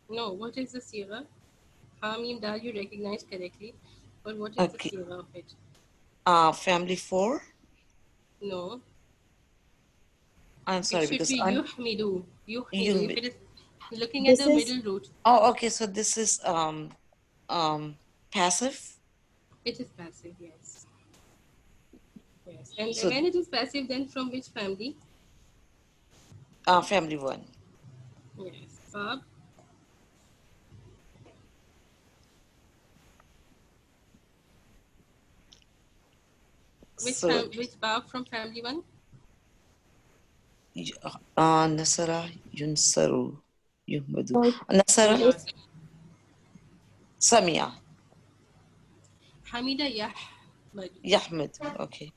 Speaker 1: No, what is the sira? Hamim dal you recognize correctly, but what is the
Speaker 7: Okay.
Speaker 1: sira of it?
Speaker 7: Family 4.
Speaker 1: No,
Speaker 7: I'm
Speaker 1: it
Speaker 7: sorry
Speaker 1: should
Speaker 7: because
Speaker 1: be
Speaker 7: I'm
Speaker 1: yuhmidu. Yuhmidu.
Speaker 7: you.
Speaker 1: If it is looking at
Speaker 3: This
Speaker 1: the
Speaker 3: is
Speaker 1: middle root,
Speaker 7: Oh, okay. So this is passive.
Speaker 1: it is passive. Yes. Yes. And
Speaker 7: So
Speaker 1: when it is passive, then from which family?
Speaker 7: family 1.
Speaker 1: Yes. Bab.
Speaker 7: So
Speaker 1: Which bab from family one?
Speaker 7: Nasara Yunsaru Yuhmadu.
Speaker 2: So
Speaker 7: Nasara
Speaker 1: Yeah.
Speaker 2: it's
Speaker 7: Samia
Speaker 1: Hamida Yahmadu.
Speaker 7: Yahmad. Okay.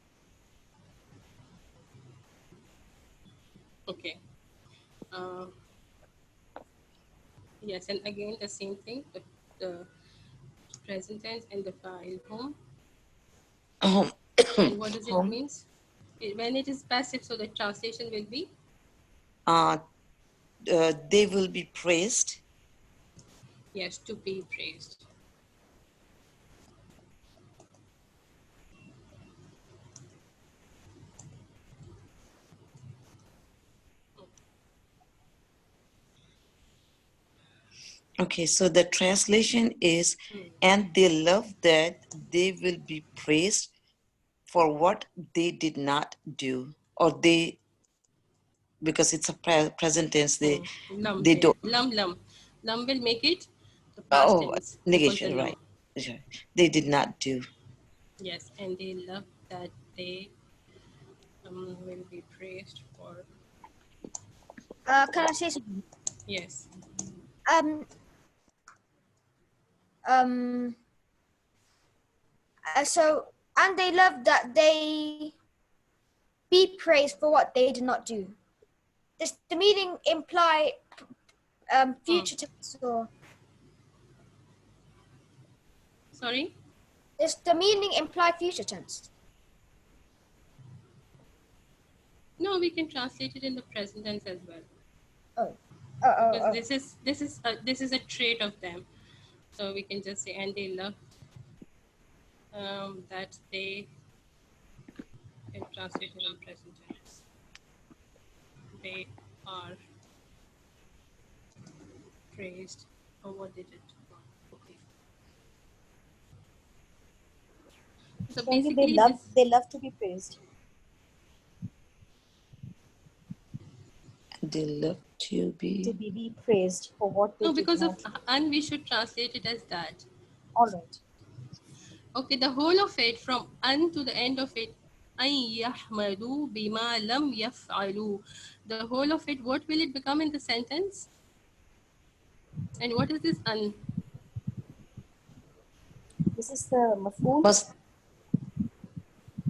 Speaker 1: Okay. Uh, yes, and again the same thing. The present tense and the file home.
Speaker 7: Um,
Speaker 1: And what does it
Speaker 7: home.
Speaker 1: means? When it is passive, so the translation will be
Speaker 7: Uh, they will be praised.
Speaker 1: yes, to be praised.
Speaker 7: Okay, so the translation is, and they love that they will be praised for what they did not do, or they, because it's a present tense,
Speaker 1: Lum
Speaker 7: they
Speaker 1: here.
Speaker 7: don't.
Speaker 1: Lum will make it the past
Speaker 7: Oh,
Speaker 1: tense because the
Speaker 7: negation,
Speaker 1: lum.
Speaker 7: right? Right. They did not do.
Speaker 1: Yes, and they love that they will be praised for
Speaker 5: Can I say something?
Speaker 1: yes.
Speaker 5: Um, um, so, and they love that they be praised for what they did not do. Does the meaning imply future tense, or
Speaker 1: Sorry?
Speaker 5: does the meaning imply future tense?
Speaker 1: No, we can translate it in the present tense as well.
Speaker 5: Oh, oh, oh,
Speaker 1: Because
Speaker 5: oh.
Speaker 1: this is a trait of them. So we can just say and they love that they can translate it in present tense. They are praised for what they did. Okay. So
Speaker 3: saying
Speaker 1: basically this
Speaker 3: they love to be praised.
Speaker 7: They love to
Speaker 3: To
Speaker 7: be.
Speaker 3: be praised for what they
Speaker 1: no
Speaker 3: did
Speaker 1: because of
Speaker 3: not do.
Speaker 1: and we should translate it as that.
Speaker 3: All right.
Speaker 1: Okay, the whole of it from an to the end of it. أن يحمدوا بما لم يفعلوا. The whole of it, what will it become in the sentence? And what is this an?
Speaker 3: This is the maf'ul.
Speaker 7: Must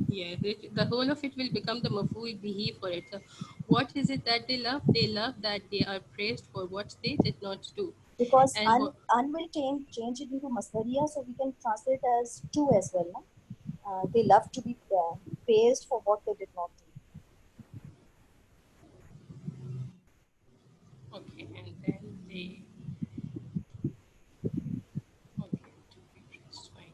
Speaker 1: Yeah, the whole of it will become the maf'ul bihi for it. So what is it that they love? They love that they are praised for what they did not do.
Speaker 3: Because
Speaker 1: And what,
Speaker 3: un will change it into masdariya, so we can translate as to as well. No? They love to be praised for what they did not do.
Speaker 1: okay, and then they, okay, to be praised, fine.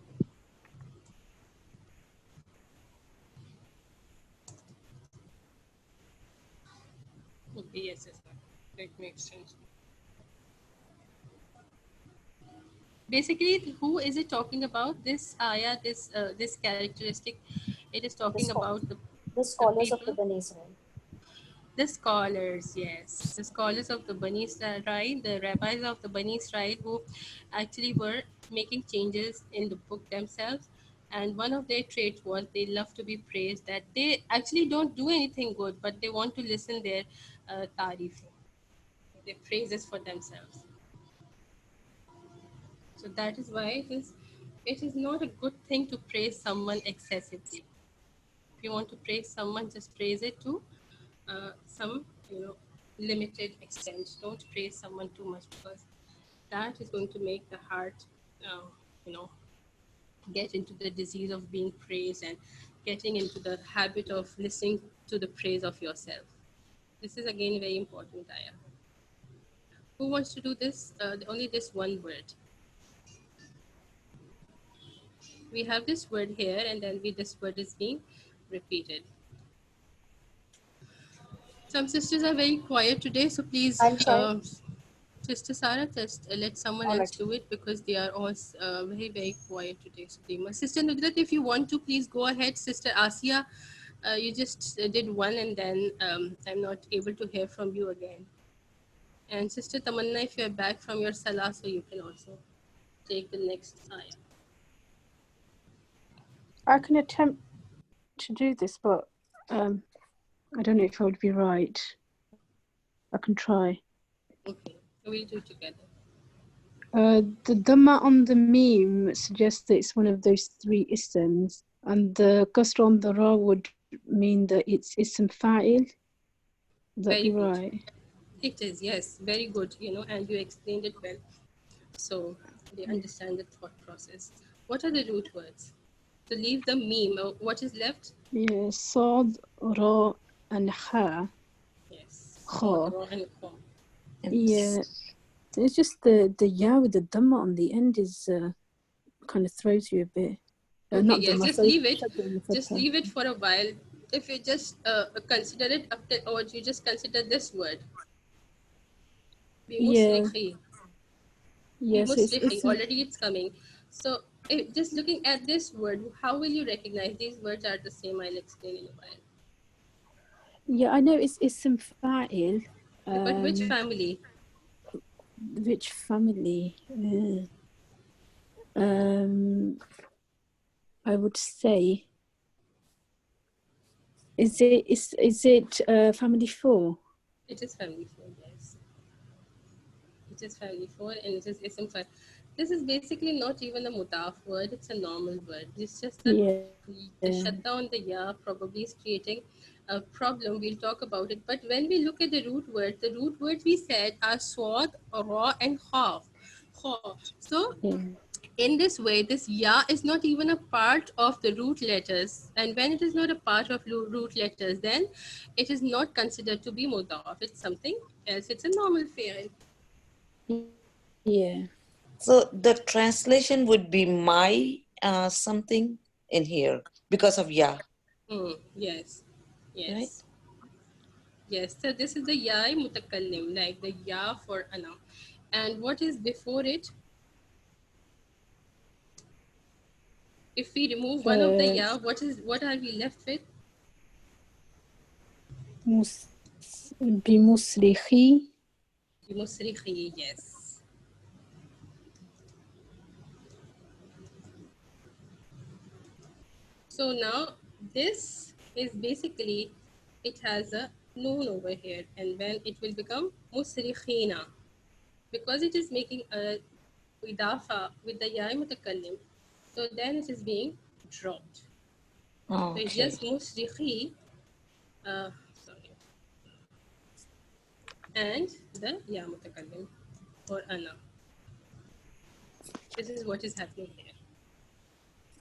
Speaker 1: Okay, yes, yes, that makes sense. Basically, who is it talking about? This ayah, this characteristic, it is
Speaker 3: The,
Speaker 1: talking
Speaker 3: scho-
Speaker 1: about
Speaker 3: the
Speaker 1: the
Speaker 3: scholars of the
Speaker 1: people,
Speaker 3: Bani Israel.
Speaker 1: the scholars, yes, the scholars of the Bani Israel, the rabbis of the Bani Israel who actually were making changes in the book themselves. And one of their traits was they love to be praised, that they actually don't do anything good, but they want to listen their tarif, their praises for themselves. So that is why it is not a good thing to praise someone excessively. If you want to praise someone, just praise it to some limited extent. Don't praise someone too much because that is going to make the heart uh, you know get into the disease of being praised and getting into the habit of listening to the praise of yourself. This is again very important, Aya. Who wants to do this? Only this one word. We have this word here, and then this word is being repeated. Some sisters are very quiet today, so please,
Speaker 3: I'll try.
Speaker 1: Sister Sarah, just let someone
Speaker 3: All
Speaker 1: else
Speaker 3: right.
Speaker 1: do it because they are all very, very quiet today. So they must. Sister Nudrat, if you want to, please go ahead. Sister Asia, you just did one, and then I'm not able to hear from you again. And Sister Tamanna, if you are back from your salah, so you can also take the next ayah.
Speaker 4: I can attempt to do this, but I don't know if I would be right. I can try.
Speaker 1: Okay, we'll do it together.
Speaker 4: The Dhamma on the meme suggests that it's one of those three isms, and the Qasr on the Ra would mean that it's ism fa'il. Would that
Speaker 1: Very
Speaker 4: be
Speaker 1: good.
Speaker 4: right?
Speaker 1: It is, yes, very good, and you explained it well. So they understand the thought process. What are the root words? To leave the meme, what is left?
Speaker 4: Yeah, Sad, Ra, and Ha.
Speaker 1: Yes,
Speaker 4: Kha.
Speaker 1: Sod, Ra, and Kha.
Speaker 4: Yeah, it's just the Ya with the Dhamma on the end is kind of throws you a bit.
Speaker 1: Okay,
Speaker 4: Not
Speaker 1: yes,
Speaker 4: Dhamma,
Speaker 1: just
Speaker 4: sorry.
Speaker 1: leave it.
Speaker 4: Shadda on the
Speaker 1: Just
Speaker 4: Fatha.
Speaker 1: leave it for a while. If you just consider it up to, or you just consider this word,
Speaker 4: Yeah,
Speaker 1: bimusrikhi.
Speaker 4: yeah. So
Speaker 1: Bimusrikhi,
Speaker 4: it's
Speaker 1: already it's coming. So just looking at this word, how will you recognize these words are the same? I'll explain in a while.
Speaker 4: yeah. I know it's ism fa'il.
Speaker 1: But which family?
Speaker 4: Which family? I would say is it family 4?
Speaker 1: It is family 4, yes. It is family 4 and it is ism 5. This is basically not even a mudaf word, it's a normal word. It's just that
Speaker 4: Yeah,
Speaker 1: the shutdown the ya probably is creating a problem. We'll talk about it. But when we look at the root words we said are swad, ra, and khaf. So
Speaker 4: yeah,
Speaker 1: in this way, this ya is not even a part of the root letters. And when it is not a part of root letters, then it is not considered to be mudaf. It's something else. It's a normal fi'l.
Speaker 4: yeah.
Speaker 7: So the translation would be my something in here because of yeah,
Speaker 1: Yes,
Speaker 7: right?
Speaker 1: yes, yes. So this is the ya mutakallim, like the ya for ana. And what is before it? If we remove one of the ya, what are we left with?
Speaker 4: بمصرخي.
Speaker 1: Musrikhi, yes. So now this is basically, it has a noon over here, and then it will become musrikhina because it is making a idafa with the ya mutakallim. So then it is being dropped. So it's
Speaker 7: Okay.
Speaker 1: just musrikhi, sorry, and the ya mutakallim or ana. This is what is happening here.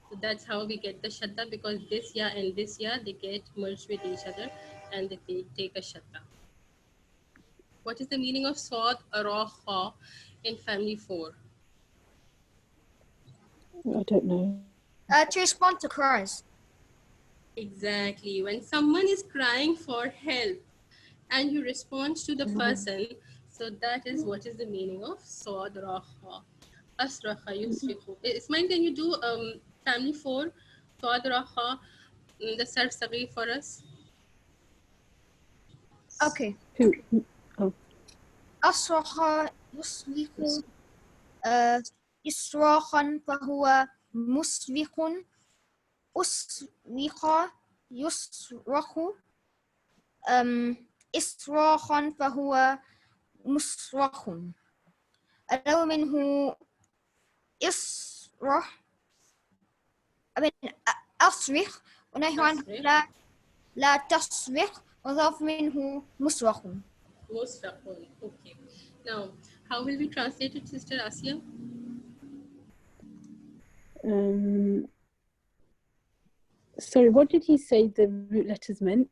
Speaker 1: So that's how we get the shadda, because this ya and this ya, they get merged with each other and they take a shadda. What is the meaning of Sod, Ra, Kha in family 4?
Speaker 4: I don't know.
Speaker 5: To respond to cries.
Speaker 1: Exactly. When someone is crying for help and you respond to the person, so that is what is the meaning of Sod, Ra, Kha. Asraha, Yusrihu. Ismail, can you do family 4, Sod, Ra, Kha, the Sarf Saghi for us?
Speaker 5: Okay.
Speaker 4: Who? Oh,
Speaker 5: أصرخ يصرخ إصراخا فهو مصرخ أصرخ يصرخ إصراخا فهو مصرخ ألو منه إصرخ أصرخ ونهي عنه
Speaker 1: Asrih,
Speaker 5: لا تصرخ وضاف منه مصرخ.
Speaker 1: Musrahun. Okay. Now, how will we translate it, Sister Asia?
Speaker 4: sorry, what did he say the root letters meant?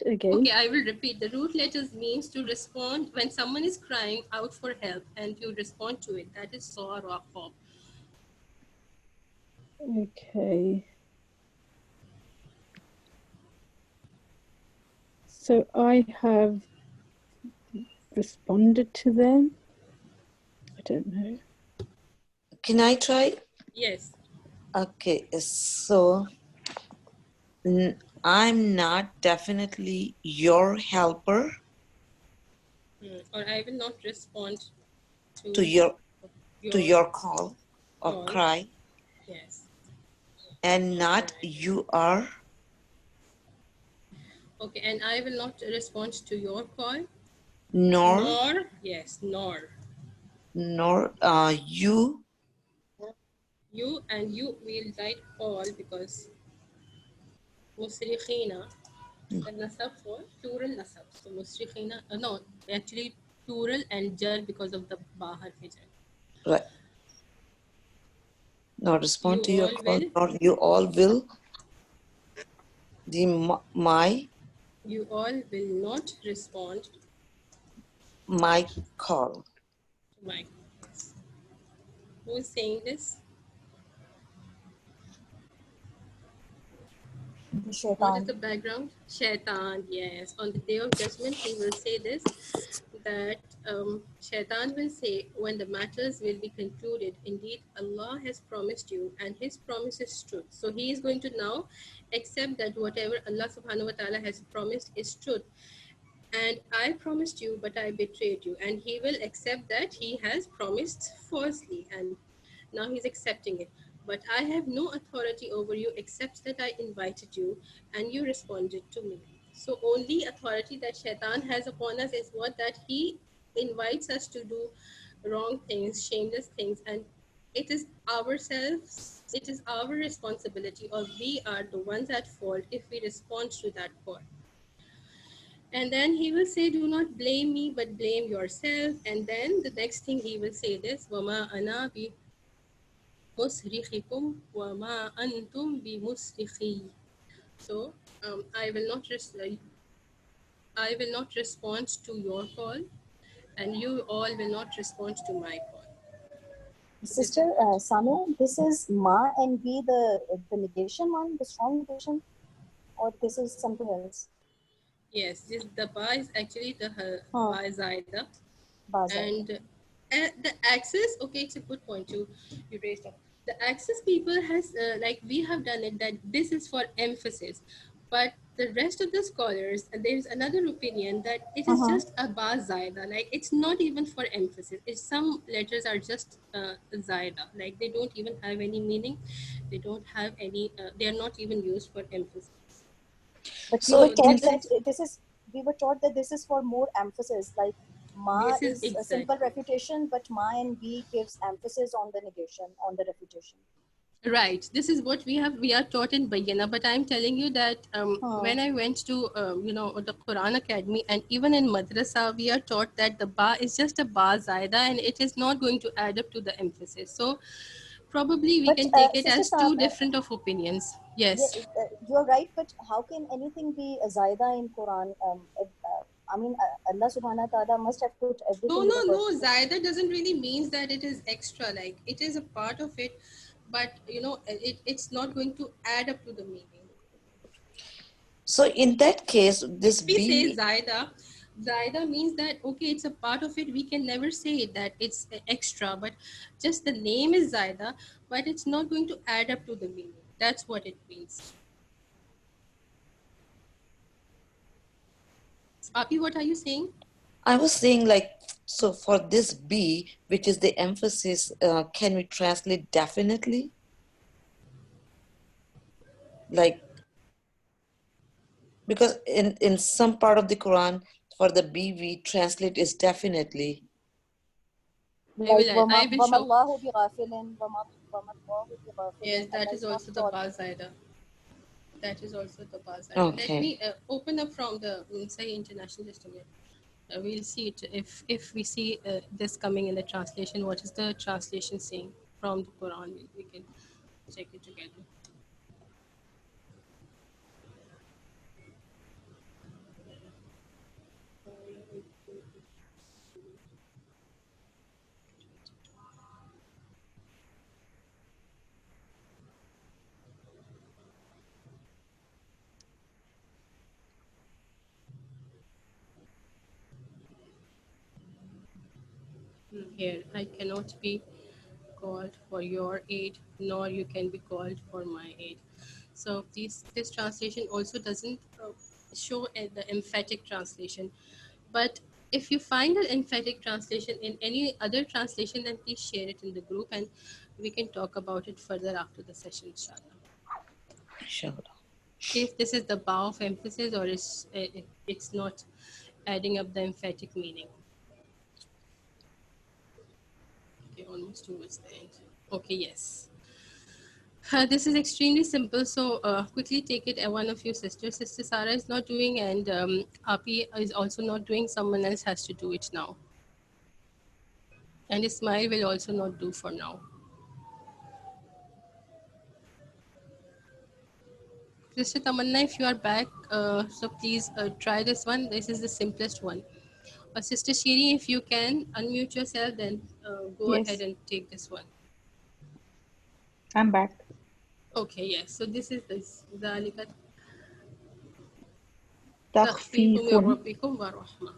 Speaker 4: again.
Speaker 1: Okay, I will repeat. The root letters means to respond when someone is crying out for help and you respond to it. That is saw or hob.
Speaker 4: Okay. So I have responded to them. I don't know.
Speaker 7: Can I try?
Speaker 1: Yes.
Speaker 7: Okay, so I'm not definitely your helper
Speaker 1: Or I will not respond
Speaker 7: to
Speaker 1: to
Speaker 7: to
Speaker 1: your
Speaker 7: your call or
Speaker 1: call.
Speaker 7: cry,
Speaker 1: Yes.
Speaker 7: and not
Speaker 1: Right.
Speaker 7: you are,
Speaker 1: Okay, and I will not respond to your call.
Speaker 7: nor
Speaker 1: Nor, yes, nor.
Speaker 7: you,
Speaker 1: You and you will write all because musrikhina, the nasab for plural nasab. So musrikhina, no, actually plural and jar because of the bahar fijar.
Speaker 7: right, not respond
Speaker 1: You
Speaker 7: to your
Speaker 1: all
Speaker 7: call,
Speaker 1: will,
Speaker 7: nor you all will, the
Speaker 1: you all will not respond to
Speaker 7: my call.
Speaker 1: my calls. Who is saying this?
Speaker 3: The
Speaker 1: What is
Speaker 3: shaitan.
Speaker 1: the background? Shaitan, yes. On the day of judgment, he will say this, that Shaitan will say, when the matters will be concluded, indeed Allah has promised you and his promise is truth. So he is going to now accept that whatever Allah subhanahu wa ta'ala has promised is truth. And I promised you, but I betrayed you. And he will accept that he has promised falsely. And now he's accepting it. But I have no authority over you except that I invited you and you responded to me. So only authority that Shaitan has upon us is what, that he invites us to do wrong things, shameless things, and it is ourselves, it is our responsibility, or we are the ones at fault if we respond to that call. And then he will say, do not blame me, but blame yourself. And then the next thing he will say this, وَمَا أَنَا بِمُصْرِخِكُمْ وَمَا أَنْتُمْ بِمُصْرِخِي. So I will not respond to your call, and you all will not respond to my call. So this
Speaker 3: Sister
Speaker 1: is what.
Speaker 3: Samia, this is ma and be the negation one, the strong negation, or this is something else?
Speaker 1: Yes, this the ba is actually the
Speaker 3: Huh.
Speaker 1: ba is Zaida.
Speaker 3: Bazar.
Speaker 1: And the access, okay, it's a good point you raised up. The access people has like we have done it that this is for emphasis, but the rest of the scholars, and there is another opinion that it is
Speaker 3: Uh-huh.
Speaker 1: just a ba zaida, like it's not even for emphasis. It's some letters are just zaida, like they don't even have any meaning, they don't have any they are not even used for emphasis.
Speaker 3: But we were
Speaker 7: So
Speaker 1: So
Speaker 7: in
Speaker 3: taught
Speaker 1: this
Speaker 7: the,
Speaker 3: that
Speaker 1: is
Speaker 3: this is, we were taught that this is for more emphasis. Like ma
Speaker 1: this is
Speaker 3: is a simple
Speaker 1: exactly
Speaker 3: refutation, but ma and be gives emphasis on the negation, on the refutation.
Speaker 1: right. This is what we are taught in Bayyana, but I'm telling you that
Speaker 3: Huh.
Speaker 1: when I went to the Quran Academy, and even in madrasa we are taught that the ba is just a ba zaida and it is not going to add up to the emphasis. So probably we
Speaker 3: But
Speaker 1: can take it
Speaker 3: Sister
Speaker 1: as
Speaker 3: Sam,
Speaker 1: two different of opinions.
Speaker 3: yeah,
Speaker 1: Yes.
Speaker 3: you're right. But how can anything be a zaida in Quran? I mean, Allah Subhanahu wa Taala must have put
Speaker 1: No,
Speaker 3: everything with
Speaker 1: no,
Speaker 3: a
Speaker 1: no.
Speaker 3: purpose.
Speaker 1: Zaida doesn't really means that it is extra. Like it is a part of it, but it's not going to add up to the meaning.
Speaker 7: so in that case,
Speaker 1: If
Speaker 7: this
Speaker 1: we say
Speaker 7: be,
Speaker 1: Zaida, Zaida means that okay, it's a part of it. We can never say that it's extra, but just the name is Zaida, but it's not going to add up to the meaning. That's what it means. Api, what are you saying?
Speaker 7: I was saying like, so for this be, which is the emphasis, can we translate definitely? Like, because in some part of the Quran, for the be we translate is definitely.
Speaker 3: Like
Speaker 1: I will show.
Speaker 3: Allahu bi ghafilin, Allahu bi
Speaker 1: Yes,
Speaker 3: ghafilin.
Speaker 1: that
Speaker 3: Allah
Speaker 1: is
Speaker 3: is not
Speaker 1: also the
Speaker 3: thought.
Speaker 1: Ba Zaida. That is also the Ba Zaida. Let
Speaker 7: Okay.
Speaker 1: me open up from the Sahih International just a minute. We'll see it if we see this coming in the translation. What is the translation saying from the Quran? We can check it together. Here, I cannot be called for your aid, nor you can be called for my aid. So this translation also doesn't show the emphatic translation. But if you find an emphatic translation in any other translation, then please share it in the group and we can talk about it further after the session, inshallah.
Speaker 7: Sure.
Speaker 1: See if this is the bow of emphasis or it's not adding up the emphatic meaning. Okay, almost towards the end. Okay, yes. This is extremely simple, so quickly take it. One of your sisters, Sister Sarah, is not doing, and Api is also not doing. Someone else has to do it now. And Ismail will also not do for now. Sister Tamanna, if you are back, so please try this one. This is the simplest one. Sister Shiri, if you can unmute yourself, then go ahead
Speaker 6: Yes,
Speaker 1: and take this one.
Speaker 6: I'm back.
Speaker 1: Okay, yes. So this is this. ذَلِكَ تَخْفِيفٌ
Speaker 6: تخفيف.
Speaker 1: مِّن رَبِّكُمْ وَرَحْمَةٌ.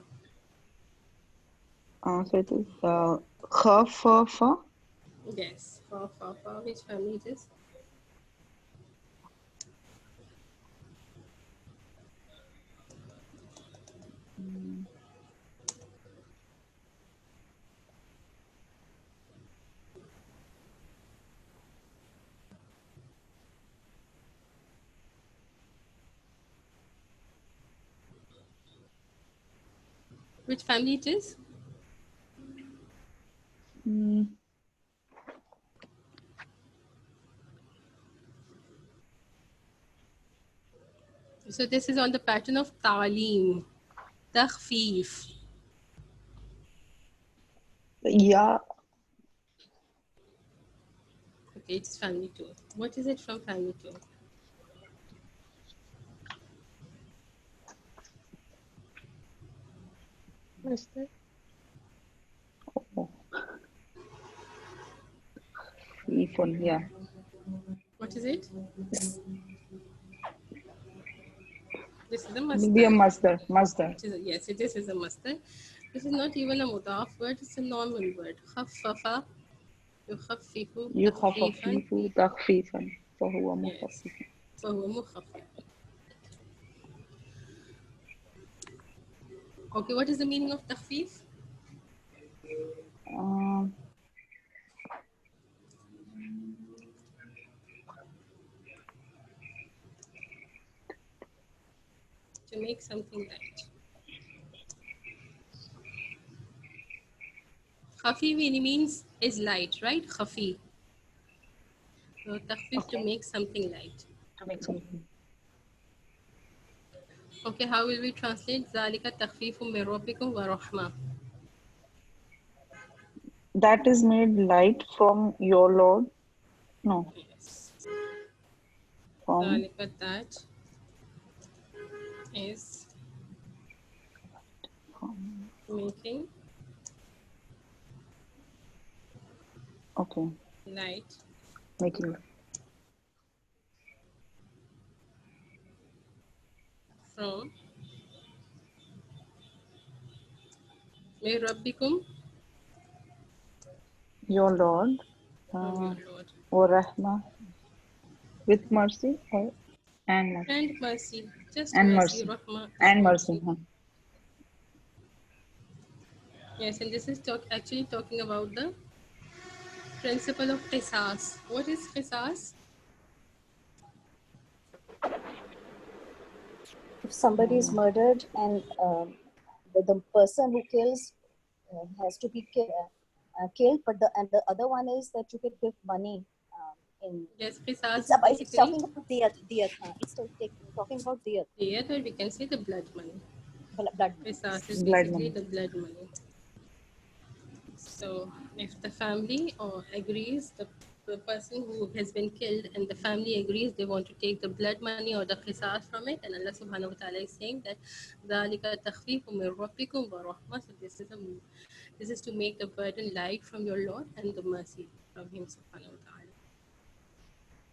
Speaker 6: So it is خفف.
Speaker 1: Yes. Fa. Which family it is?
Speaker 6: Mm,
Speaker 1: Which family it is?
Speaker 6: mm,
Speaker 1: So this is on the pattern of ta'aleem, takhfif.
Speaker 6: Yeah,
Speaker 1: Okay, it's family 2. What is it from family 2?
Speaker 2: Master.
Speaker 6: خفيف. Yeah.
Speaker 1: What is it?
Speaker 6: It's
Speaker 1: This is a
Speaker 6: maybe a
Speaker 1: masdar.
Speaker 6: masdar. Masdar.
Speaker 1: Which is yes, it is a masdar. This is not even a mudaf word, it's a normal word. Khaffafa, yukhaffifu, takhfifan.
Speaker 6: يخفف تخفيفا فهو
Speaker 1: Yes.
Speaker 6: مخفف.
Speaker 1: فهو مخفف. Okay, what is the meaning of takhfif?
Speaker 6: Um,
Speaker 1: To make something light. Khafi means is light, right? Khafi. So takhfif to
Speaker 6: okay.
Speaker 1: make something light.
Speaker 6: To make something.
Speaker 1: Okay, how will we translate? ذَلِكَ تَخْفِيفٌ مِّن رَبِّكُمْ وَرَحْمَةٌ.
Speaker 6: That is made light from your Lord. No,
Speaker 1: Yes.
Speaker 6: from
Speaker 1: ذَلِكَ that is
Speaker 6: from.
Speaker 1: making
Speaker 6: Okay,
Speaker 1: light
Speaker 6: making.
Speaker 1: from مِّن رَبِّكُمْ,
Speaker 6: Your Lord,
Speaker 1: from your
Speaker 6: uh,
Speaker 1: Lord.
Speaker 6: or Rahma, with mercy or and mercy.
Speaker 1: And mercy, just
Speaker 6: And
Speaker 1: mercy.
Speaker 6: mercy.
Speaker 1: Rahmah is
Speaker 6: And mercy.
Speaker 1: mercy. Yes, and this is actually talking about the principle of qisas. What is qisas?
Speaker 3: If somebody is murdered and the person who kills has to be killed, but the other one is that you can give money in.
Speaker 1: Yes, qisas
Speaker 3: It's
Speaker 1: is
Speaker 3: about, it's
Speaker 1: basically
Speaker 3: talking about diyat. It's talking about diyat,
Speaker 1: diyat, or we can say the blood money.
Speaker 3: blood money. Yes.
Speaker 1: Qisas is
Speaker 6: Blood
Speaker 1: basically
Speaker 6: money.
Speaker 1: the blood money. So if the family or agrees, the person who has been killed and the family agrees they want to take the blood money or the qisas from it, and Allah subhanahu wa ta'ala is saying that ذَلِكَ تَخْفِيفٌ مِّن رَبِّكُمْ وَرَحْمَةٌ. So this is to make the burden light from your Lord and the mercy from Him subhanahu wa ta'ala.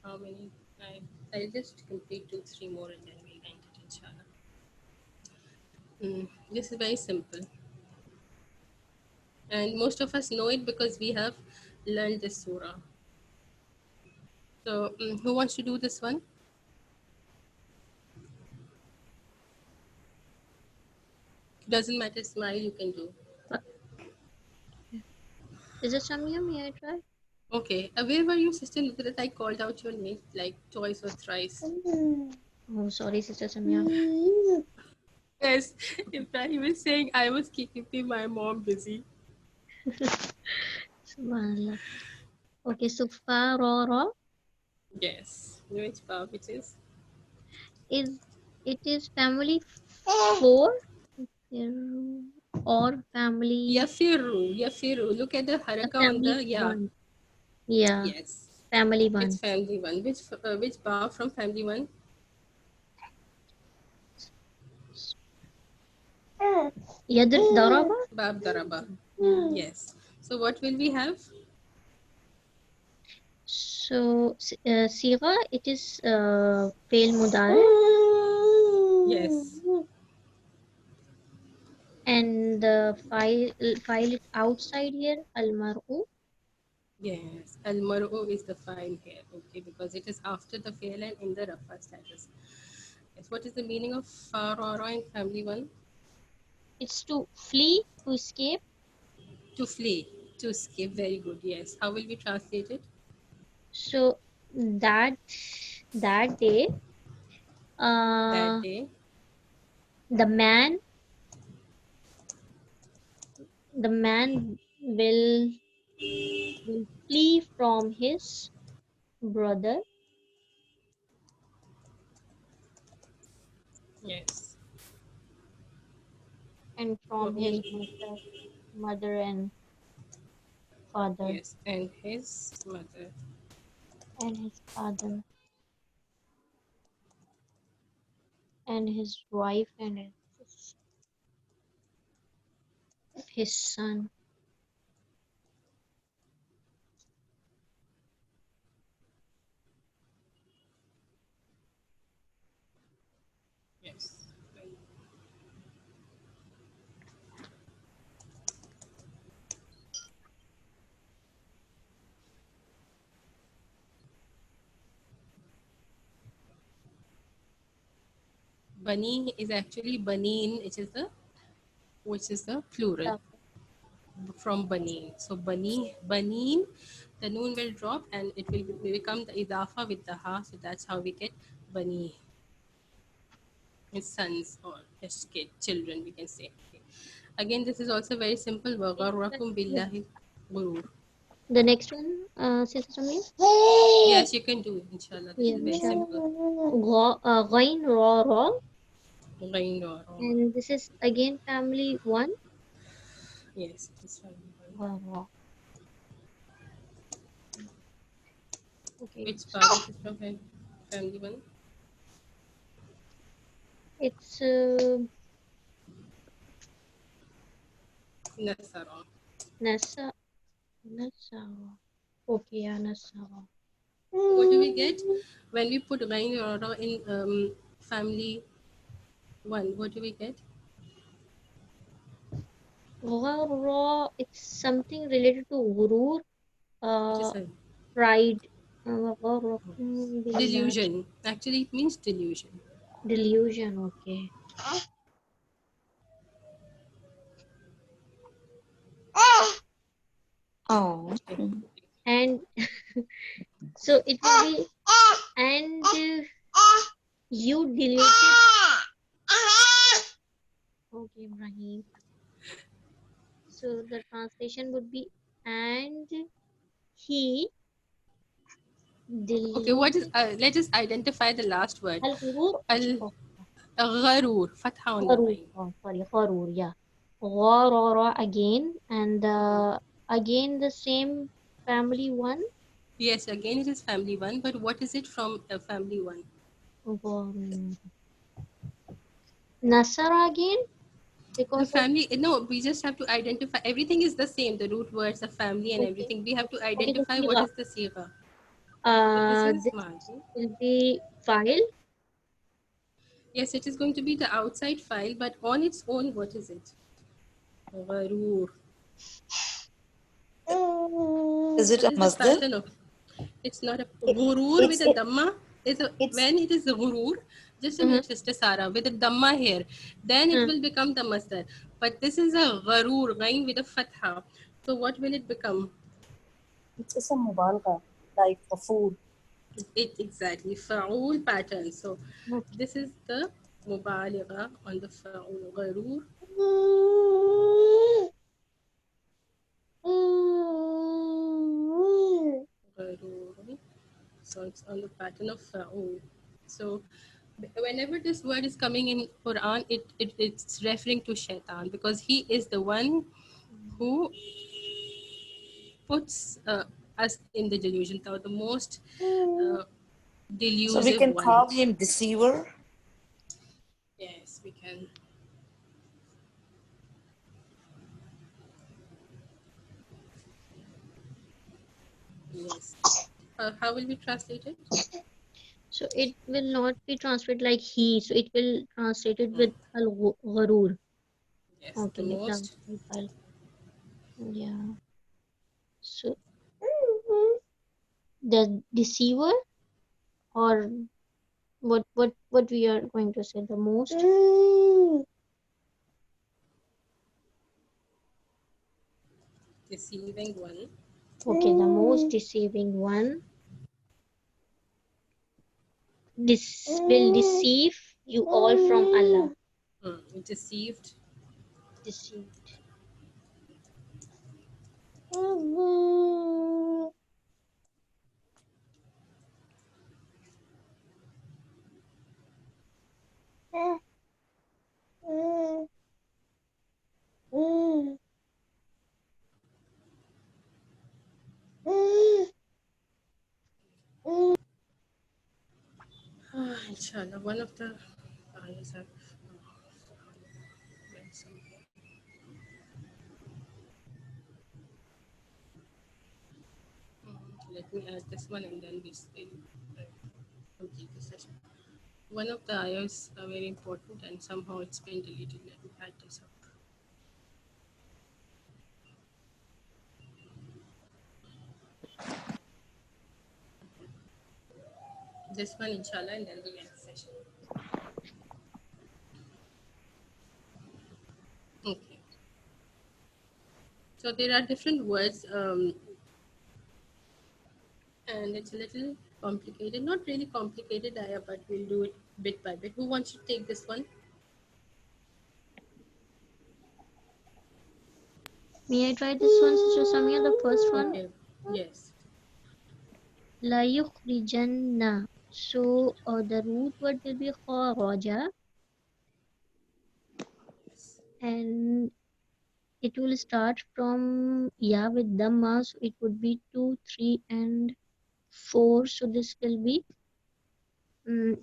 Speaker 1: How many? I'll just complete 2-3 more and then we'll end it inshallah. This is very simple. And most of us know it because we have learned this surah. So, who wants to do this one? Doesn't matter, smile, you can do.
Speaker 2: Is it Samia? May I try?
Speaker 1: Okay, where were you, Sister Nidrat? I called out your name like twice or thrice.
Speaker 2: Oh, sorry, Sister Samia.
Speaker 1: Yes, Ibrahim was saying I was keeping my mom busy.
Speaker 2: Subhanallah. Okay, so Farara
Speaker 1: Yes, which Bab it is?
Speaker 2: is it is family four or family
Speaker 1: Yafiru. Look at the haraka on
Speaker 2: family
Speaker 1: the
Speaker 2: one. Yeah,
Speaker 1: Yes,
Speaker 2: family
Speaker 1: it's
Speaker 2: one.
Speaker 1: family one. Which Bab from family one?
Speaker 2: Yadr daraba.
Speaker 1: Bab Daraba. Yes. So what will we have?
Speaker 2: So Siga, it is fail mudare,
Speaker 1: Yes.
Speaker 2: and the file is outside here al mar'u.
Speaker 1: Yes. Al Mar'u is the file here. Okay, because it is after the fail and in the Rafa status. Yes. What is the meaning of Farara in family one?
Speaker 2: It's to flee, to escape.
Speaker 1: To flee, to escape. Very good. Yes. How will we translate it?
Speaker 2: So that that day,
Speaker 1: That
Speaker 2: uh,
Speaker 1: day.
Speaker 2: the man the man will flee from his brother
Speaker 1: Yes.
Speaker 2: and from
Speaker 1: What
Speaker 2: his
Speaker 1: will?
Speaker 2: mother and father
Speaker 1: Yes. And his mother.
Speaker 2: and his father and his wife and his son.
Speaker 1: Yes. Bani is actually Banin, which is the plural from Banin. So Banin, the noon will drop and it will become the idafa with the ha. So that's how we get Bani, his sons or his kid, children, we can say. Okay. Again, this is also very simple. وَغَرَّكُمْ بِاللَّهِ غُرُورٌ.
Speaker 2: The next one, Sister Samir?
Speaker 1: Yes, you can do it, inshallah. This
Speaker 2: Yeah,
Speaker 1: is very
Speaker 2: sure.
Speaker 1: simple.
Speaker 2: Ghain Ra Ra,
Speaker 1: Ghain or Ra.
Speaker 2: and this is again family one.
Speaker 1: Yes, this one.
Speaker 2: Ra Ra. Okay,
Speaker 1: Which part it is from family one?
Speaker 2: it's
Speaker 1: Nasara.
Speaker 2: Nasa Nasara. Okay, yeah, Nasara.
Speaker 1: What do we get when we put Ghain or Ra in family one? What do we get?
Speaker 2: Gharra, it's something related to gurur,
Speaker 1: It
Speaker 2: uh,
Speaker 1: is a
Speaker 2: pride. Gharrakum billah.
Speaker 1: delusion. Actually, it means delusion.
Speaker 2: Delusion, okay.
Speaker 7: Oh.
Speaker 1: Okay.
Speaker 2: And so it will be, and you deleted. Okay, Ibrahim. So the translation would be, and he
Speaker 1: Okay, what is?
Speaker 2: deleted
Speaker 1: Let us identify the last word.
Speaker 2: al-ghurur.
Speaker 1: Al gharur, fatha on the
Speaker 2: Gharur,
Speaker 1: ghain.
Speaker 2: oh, sorry, gharur, yeah. Gharara again, and again the same family one.
Speaker 1: Yes, again it is family one, but what is it from family one?
Speaker 2: Gharur. Nasara again,
Speaker 1: The
Speaker 2: because of,
Speaker 1: family, no, we just have to identify. Everything is the same. The root words, the family, and
Speaker 2: okay,
Speaker 1: everything. We have to
Speaker 2: okay, the
Speaker 1: identify what
Speaker 2: sigha.
Speaker 1: is the sigha. So this is
Speaker 2: This
Speaker 1: Maji.
Speaker 2: will be file.
Speaker 1: Yes, it is going to be the outside file, but on its own, what is it? Gharur.
Speaker 7: Is it
Speaker 1: What
Speaker 7: a
Speaker 1: is the
Speaker 7: masdar?
Speaker 1: pattern of? It's not a
Speaker 3: It,
Speaker 1: ghurur with
Speaker 3: it's
Speaker 1: a
Speaker 3: it,
Speaker 1: dhamma. Is a,
Speaker 3: it's
Speaker 1: when it is a ghurur, just a
Speaker 2: Uh-huh.
Speaker 1: minute, Sister Sarah, with a dhamma here, then it
Speaker 2: Uh,
Speaker 1: will become the masdar. But this is a gharur, going with a fatha. So what will it become?
Speaker 3: it's a mubalgha, like a food.
Speaker 1: It exactly fa'ul pattern. So
Speaker 2: okay.
Speaker 1: this is the mubaligha on the fa'ul gharur. Gharur. So it's on the pattern of fa'ul. So whenever this word is coming in Quran, it's referring to shaitan because he is the one who puts us in the delusion, the most
Speaker 7: So we
Speaker 1: delusive
Speaker 7: can
Speaker 1: one.
Speaker 7: call him deceiver.
Speaker 1: Yes, we can. Yes. How will we translate it?
Speaker 2: So it will not be translated like he. So it will translate it with al gharur.
Speaker 1: Yes, the
Speaker 2: Okay, like the
Speaker 1: most.
Speaker 2: file. Yeah. So the deceiver, or what we are going to say, the most.
Speaker 1: Deceiving one.
Speaker 2: Okay, the most deceiving one. This will deceive you all from Allah.
Speaker 1: Deceived.
Speaker 2: Deceived.
Speaker 1: Inshallah, one of the ayahs have read somewhere. Let me add this one and then uh, complete the session. One of the ayahs are very important and somehow it's been deleted. Let me add this up. This one, inshallah, and then we'll end the session. Okay. So there are different words, and it's a little complicated. Not really complicated, ayah, but we'll do it bit by bit. Who wants to take this one?
Speaker 2: May I try this one, Sister Samia, the first one?
Speaker 1: Okay. Yes.
Speaker 2: La yukhrijanna. So the root word will be kharaja, and it will start from ya with dhamma. So it would be 2, 3, and 4. So this will be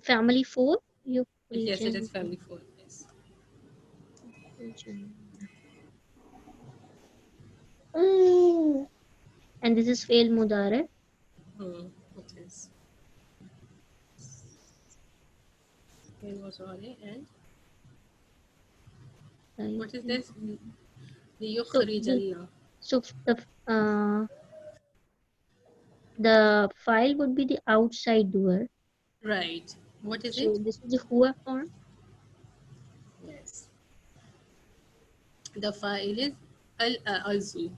Speaker 2: family 4.
Speaker 1: Yes, it
Speaker 2: Yukhrijanna.
Speaker 1: is family phone. Yes.
Speaker 2: Yukhrijanna. And this is fail mudare.
Speaker 1: It is. It was already. And what is this?
Speaker 2: So
Speaker 1: ليخرجن.
Speaker 2: so the file would be the outside door.
Speaker 1: Right. What is
Speaker 2: So
Speaker 1: it?
Speaker 2: this is the huwa form.
Speaker 1: Yes. The file is al-azu.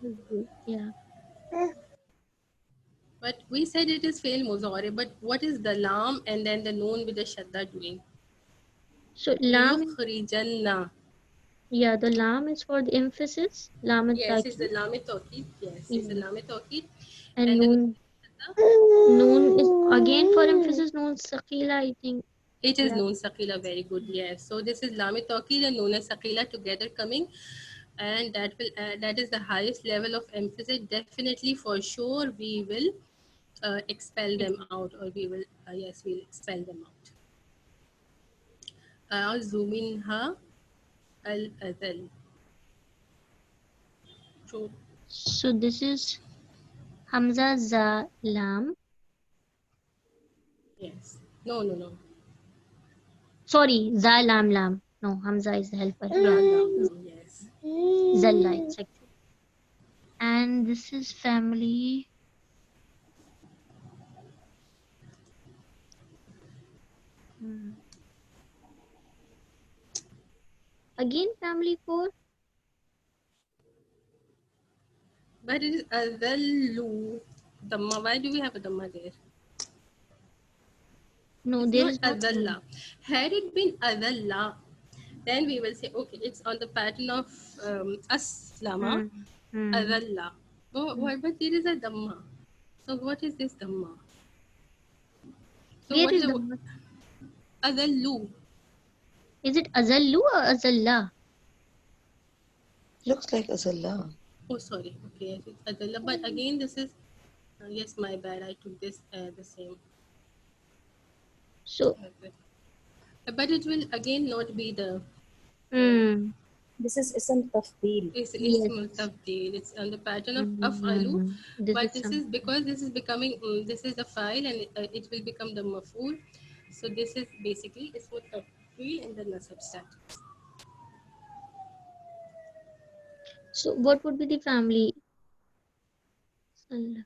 Speaker 2: Yeah.
Speaker 1: But we said it is fail muzare. But what is the lam and then the noon with the shadda doing?
Speaker 2: So lam,
Speaker 1: ليخرجن.
Speaker 2: yeah, the lam is for the emphasis, lam at
Speaker 1: Yes, it's
Speaker 2: taki,
Speaker 1: the lam tawkid. Yes, it's the
Speaker 2: yeah.
Speaker 1: lam tawkid.
Speaker 2: And
Speaker 1: And the
Speaker 2: noon is again for emphasis, noon sakila, I think.
Speaker 1: it is
Speaker 2: Yeah.
Speaker 1: noon sakila. Very good. Yes. So this is lam tawkid and noon sakila together coming, and that is the highest level of emphasis. Definitely, for sure, we will expel them out, or we will yes, we'll expel them out. Zuminha al adal. True.
Speaker 2: So this is hamza za lam.
Speaker 1: Yes. No, no, no.
Speaker 2: Sorry, za lam lam. No, hamza is the helper.
Speaker 1: Lam,
Speaker 2: Yeah.
Speaker 1: lam, lam. Yes.
Speaker 2: Zalla, it's actually. And this is family. Hmm. Again, family 4.
Speaker 1: But it is adallu. Dhamma. Why do we have a dhamma there?
Speaker 2: No,
Speaker 1: It's
Speaker 2: there
Speaker 1: not
Speaker 2: is no
Speaker 1: adalla. Had it been adalla, then we will say, okay, it's on the pattern of aslama,
Speaker 2: Hmm. Hmm.
Speaker 1: adalla. But there is a dhamma. So what is this dhamma? So
Speaker 2: Where
Speaker 1: what is
Speaker 2: is the
Speaker 1: the adallu?
Speaker 2: Is it Azallu or Azalla?
Speaker 7: Looks like Azallah.
Speaker 1: Oh, sorry. Okay, yes, it's adalla. But again, this is, yes, my bad. I took this the same.
Speaker 2: So,
Speaker 1: But it will again not be the
Speaker 2: hmm.
Speaker 3: This is ism tafdeel.
Speaker 1: it's
Speaker 2: Yes.
Speaker 1: multabdil. It's on the pattern of af'alu,
Speaker 2: Hmm. This
Speaker 1: but
Speaker 2: is
Speaker 1: this is
Speaker 2: something.
Speaker 1: because this is becoming this is the file and it will become the maf'ul. So this is basically ismu tafdil in the nasab status.
Speaker 2: So, what would be the family? Sal-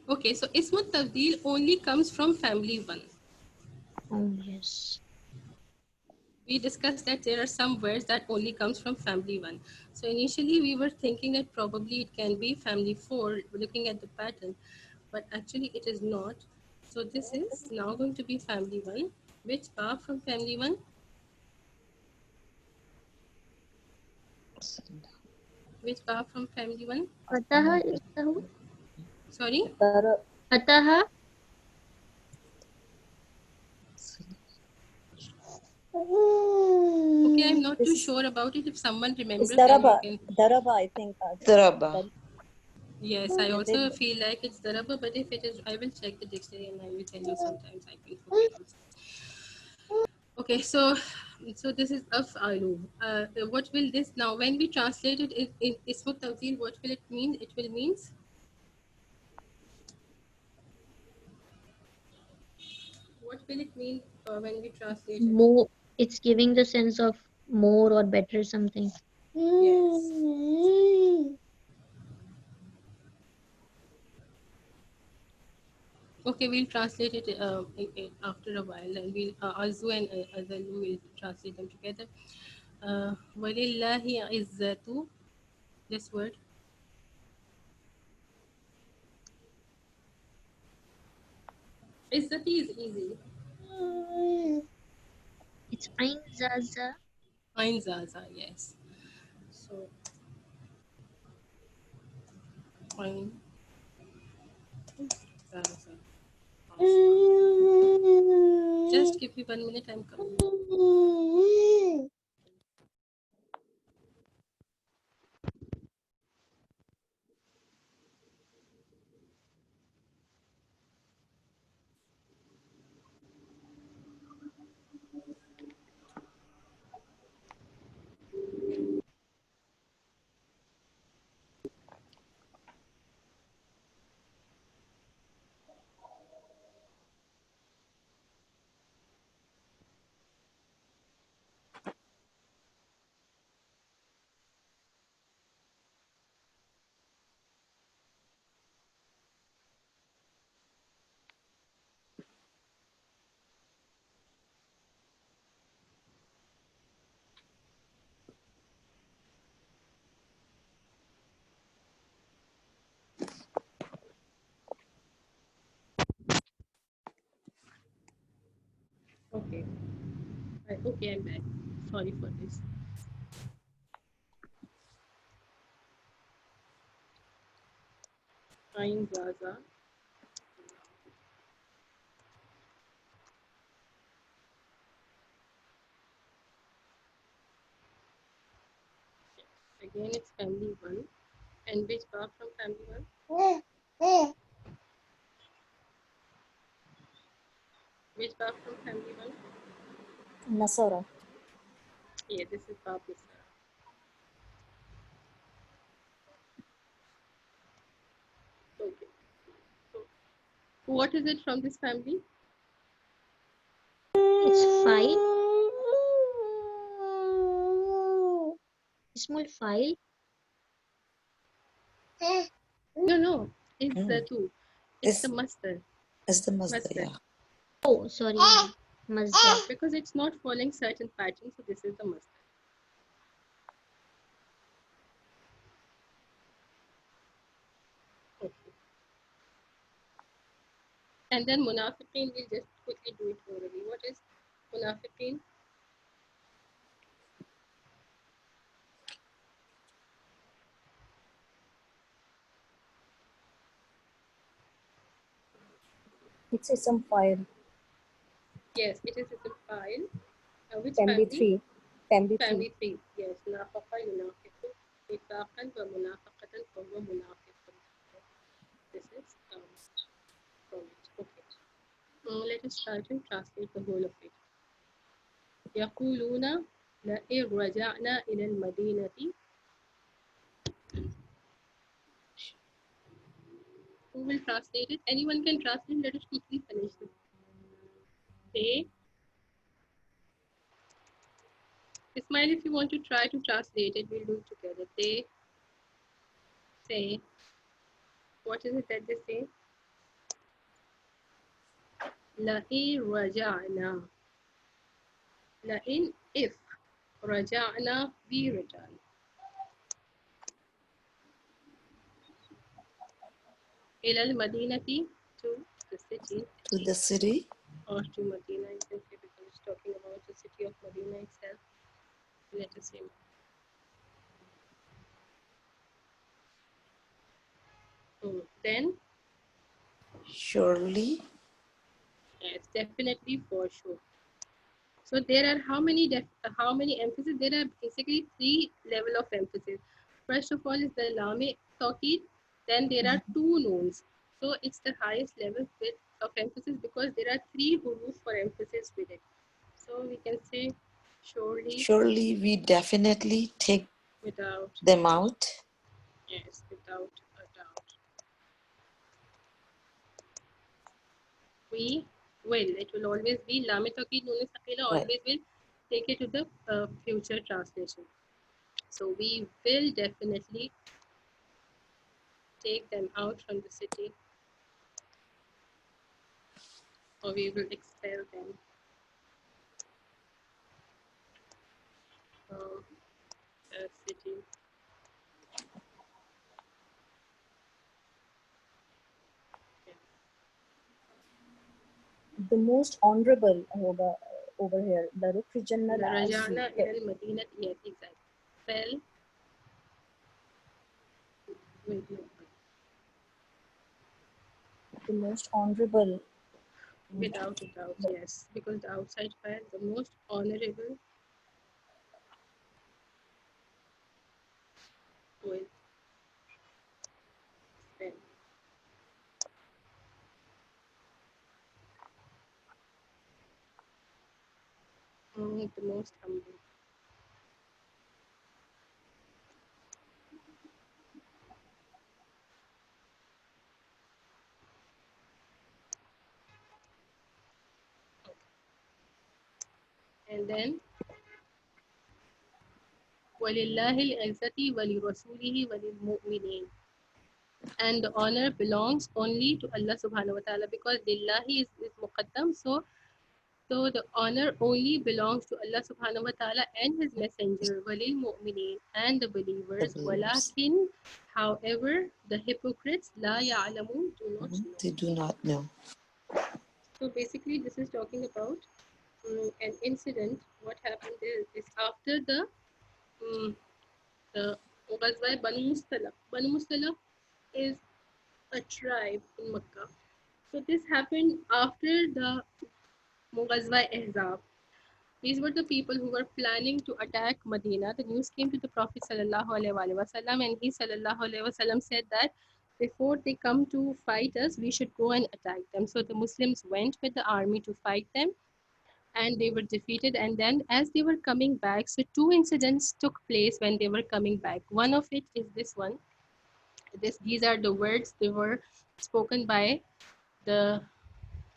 Speaker 1: Okay, so ismu tafdil only comes from family one.
Speaker 2: Oh, yes.
Speaker 1: We discussed that there are some words that only comes from family one. So initially we were thinking that probably it can be family four, looking at the pattern, but actually it is not. So this is now going to be family one. Which bar from family one? Which bar from family one?
Speaker 2: Fataha is the
Speaker 1: Sorry?
Speaker 2: Fataha.
Speaker 1: Okay, I'm not
Speaker 3: This
Speaker 1: too
Speaker 3: is
Speaker 1: sure about it. If someone
Speaker 3: it's
Speaker 1: remembers, then you
Speaker 3: daraba.
Speaker 1: can.
Speaker 3: Daraba, I think.
Speaker 7: Daraba.
Speaker 1: Yes, I
Speaker 3: Yeah,
Speaker 1: also feel like it's daraba, but if it is, I will check the dictionary and I will tell you sometimes I can forget also. Okay, so this is af'alu. What will this now? When we translate it in ismu tawzil, what will it mean? It will means what will it mean when we translate it?
Speaker 2: More. It's giving the sense of more or better something.
Speaker 1: Yes. Okay, we'll translate it after a while, and we'll Azu and Azalu will translate them together. Walillahi izzatu. This word. Izzati is easy.
Speaker 2: It's Ain Zaza.
Speaker 1: Ain zaza, yes. So Ain zaza. Just give me 1 minute. I'm coming. Okay. Okay, I'm back. Sorry for this. Ain zaza. Again, it's family one. And which bar from family one? Which bar from family one?
Speaker 3: Nasara.
Speaker 1: Yeah, this is Bab Nisra. Okay. So, what is it from this family?
Speaker 2: It's file. Small file.
Speaker 1: No, it's the two. It's
Speaker 7: It's
Speaker 1: the masdar.
Speaker 7: the Mazda,
Speaker 1: Masdar.
Speaker 7: yeah.
Speaker 2: Oh, sorry, Masdar.
Speaker 1: Because it's not following certain patterns, so this is the masdar. Okay. And then munafiqeen, we'll just quickly do it orally. What is munafiqeen?
Speaker 3: It's ism file.
Speaker 1: Yes, it is a file. Which
Speaker 3: Can be
Speaker 1: family?
Speaker 3: three. Can be three.
Speaker 1: Family 3. Yes, nafaqa yunafiqu, nifaqan wa munafaqatan fa huwa munafiqun. This is from it. Okay. Let us try to translate the whole of it. يقولون لئن رجعنا إلى المدينة. Who will translate it? Anyone can translate. Let us quickly finish this. They, Ismail, if you want to try to translate it, we'll do it together. They say, what is it that they say? لئن رجعنا. لئن, if. رجعنا, we return. إلى المدينة, to the city,
Speaker 7: To the city.
Speaker 1: or to Medina, you can say, because it's talking about the city of Medina itself. Let us say. Then,
Speaker 7: Surely.
Speaker 1: yes, definitely, for sure. So there are how many emphasis? There are basically 3 level of emphasis. First of all is the lame taqid. Then there are 2 noons. So it's the highest level of emphasis because there are 3 huruf for emphasis with it. So we can say surely,
Speaker 7: Surely we definitely take
Speaker 1: without,
Speaker 7: them out.
Speaker 1: yes, without a doubt. We will. It will always be lame taqid noon sakila,
Speaker 7: Right.
Speaker 1: always will take it to the future translation. So we will definitely take them out from the city, or we will expel them from the city.
Speaker 3: The most honorable over here. Larik Rijannal Azzu.
Speaker 1: رجعنا إلى المدينة. Yes, exactly. Fell with no,
Speaker 3: The most honorable.
Speaker 1: without a doubt. Yes, because the outside fell, the most honorable with fell. The most humble. And then ولله العزة ولرسوله وللمؤمنين. And the honor belongs only to Allah subhanahu wa ta'ala because lillahi is muqaddam. So the honor only belongs to Allah subhanahu wa ta'ala and his messenger, walil mu'mineen, and the
Speaker 7: The
Speaker 1: believers.
Speaker 7: believers.
Speaker 1: Walakin, however, the hypocrites, la ya'lamun, do not know.
Speaker 7: They do not know.
Speaker 1: So basically, this is talking about an incident. What happened is after the Ghazwa Banu Mustalaq. Banu Mustalaq is a tribe in Makkah. So this happened after the Ghazwa Ahzab. These were the people who were planning to attack Medina. The news came to the Prophet sallallahu alaihi wasallam, and he sallallahu alaihi wasallam said that before they come to fight us, we should go and attack them. So the Muslims went with the army to fight them, and they were defeated. And then, as they were coming back, so 2 incidents took place when they were coming back. One of it is this one. These are the words they were spoken by the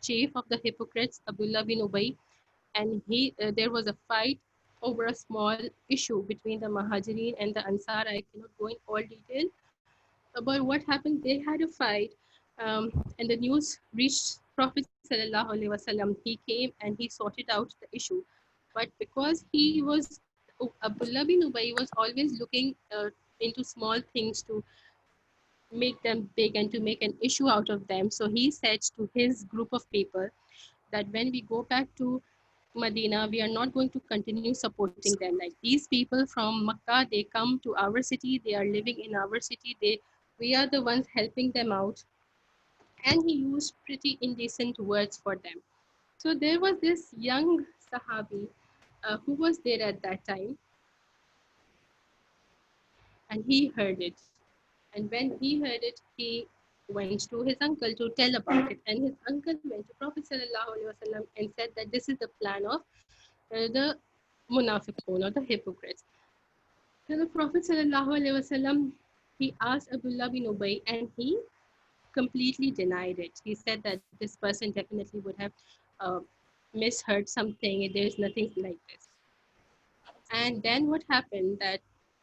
Speaker 1: chief of the hypocrites, Abdullah bin Ubay, and there was a fight over a small issue between the Muhajirin and the Ansar. I cannot go in all detail about what happened. They had a fight And the news reached Prophet Sallallahu Alaihi Wasallam. He came and he sorted out the issue. But because he was, Abdullah bin Ubay was always looking into small things to make them big and to make an issue out of them. So he said to his group of people that when we go back to Medina, we are not going to continue supporting them. Like these people from Makkah, they come to our city, they are living in our city, we are the ones helping them out. And he used pretty indecent words for them. So there was this young Sahabi who was there at that time, and he heard it. And when he heard it, he went to his uncle to tell about it. And his uncle went to Prophet Sallallahu Alaihi Wasallam and said that this is the plan of the munafiqun or the hypocrites. So the Prophet Sallallahu Alaihi Wasallam, he asked Abdullah bin Ubay and he completely denied it. He said that this person definitely would have uh, misheard something. There's nothing like this. And then what happened that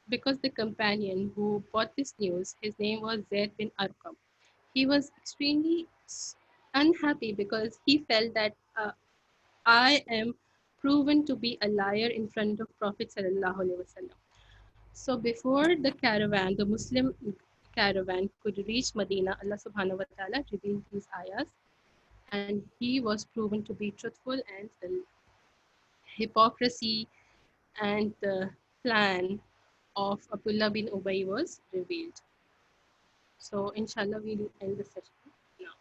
Speaker 1: because the companion who brought this news, his name was Zaid bin Arqam, he was extremely unhappy because he felt that I am proven to be a liar in front of Prophet Sallallahu Alaihi Wasallam. So before the caravan, the Muslim caravan could reach Medina, Allah subhanahu wa ta'ala revealed these ayahs and he was proven to be truthful and the hypocrisy and the plan of Abdullah bin Ubay was revealed. So inshallah we'll end the session now.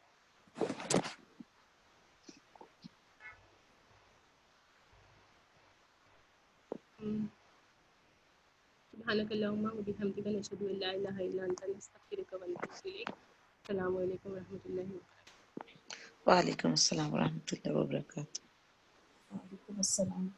Speaker 1: سبحانك اللهم وبحمدك نشهد أن لا إله إلا أنت نستغفرك ونتوب إليك. السلام عليكم ورحمة الله وبركاته.
Speaker 7: وعليكم السلام ورحمة الله وبركاته.
Speaker 3: وعليكم السلام.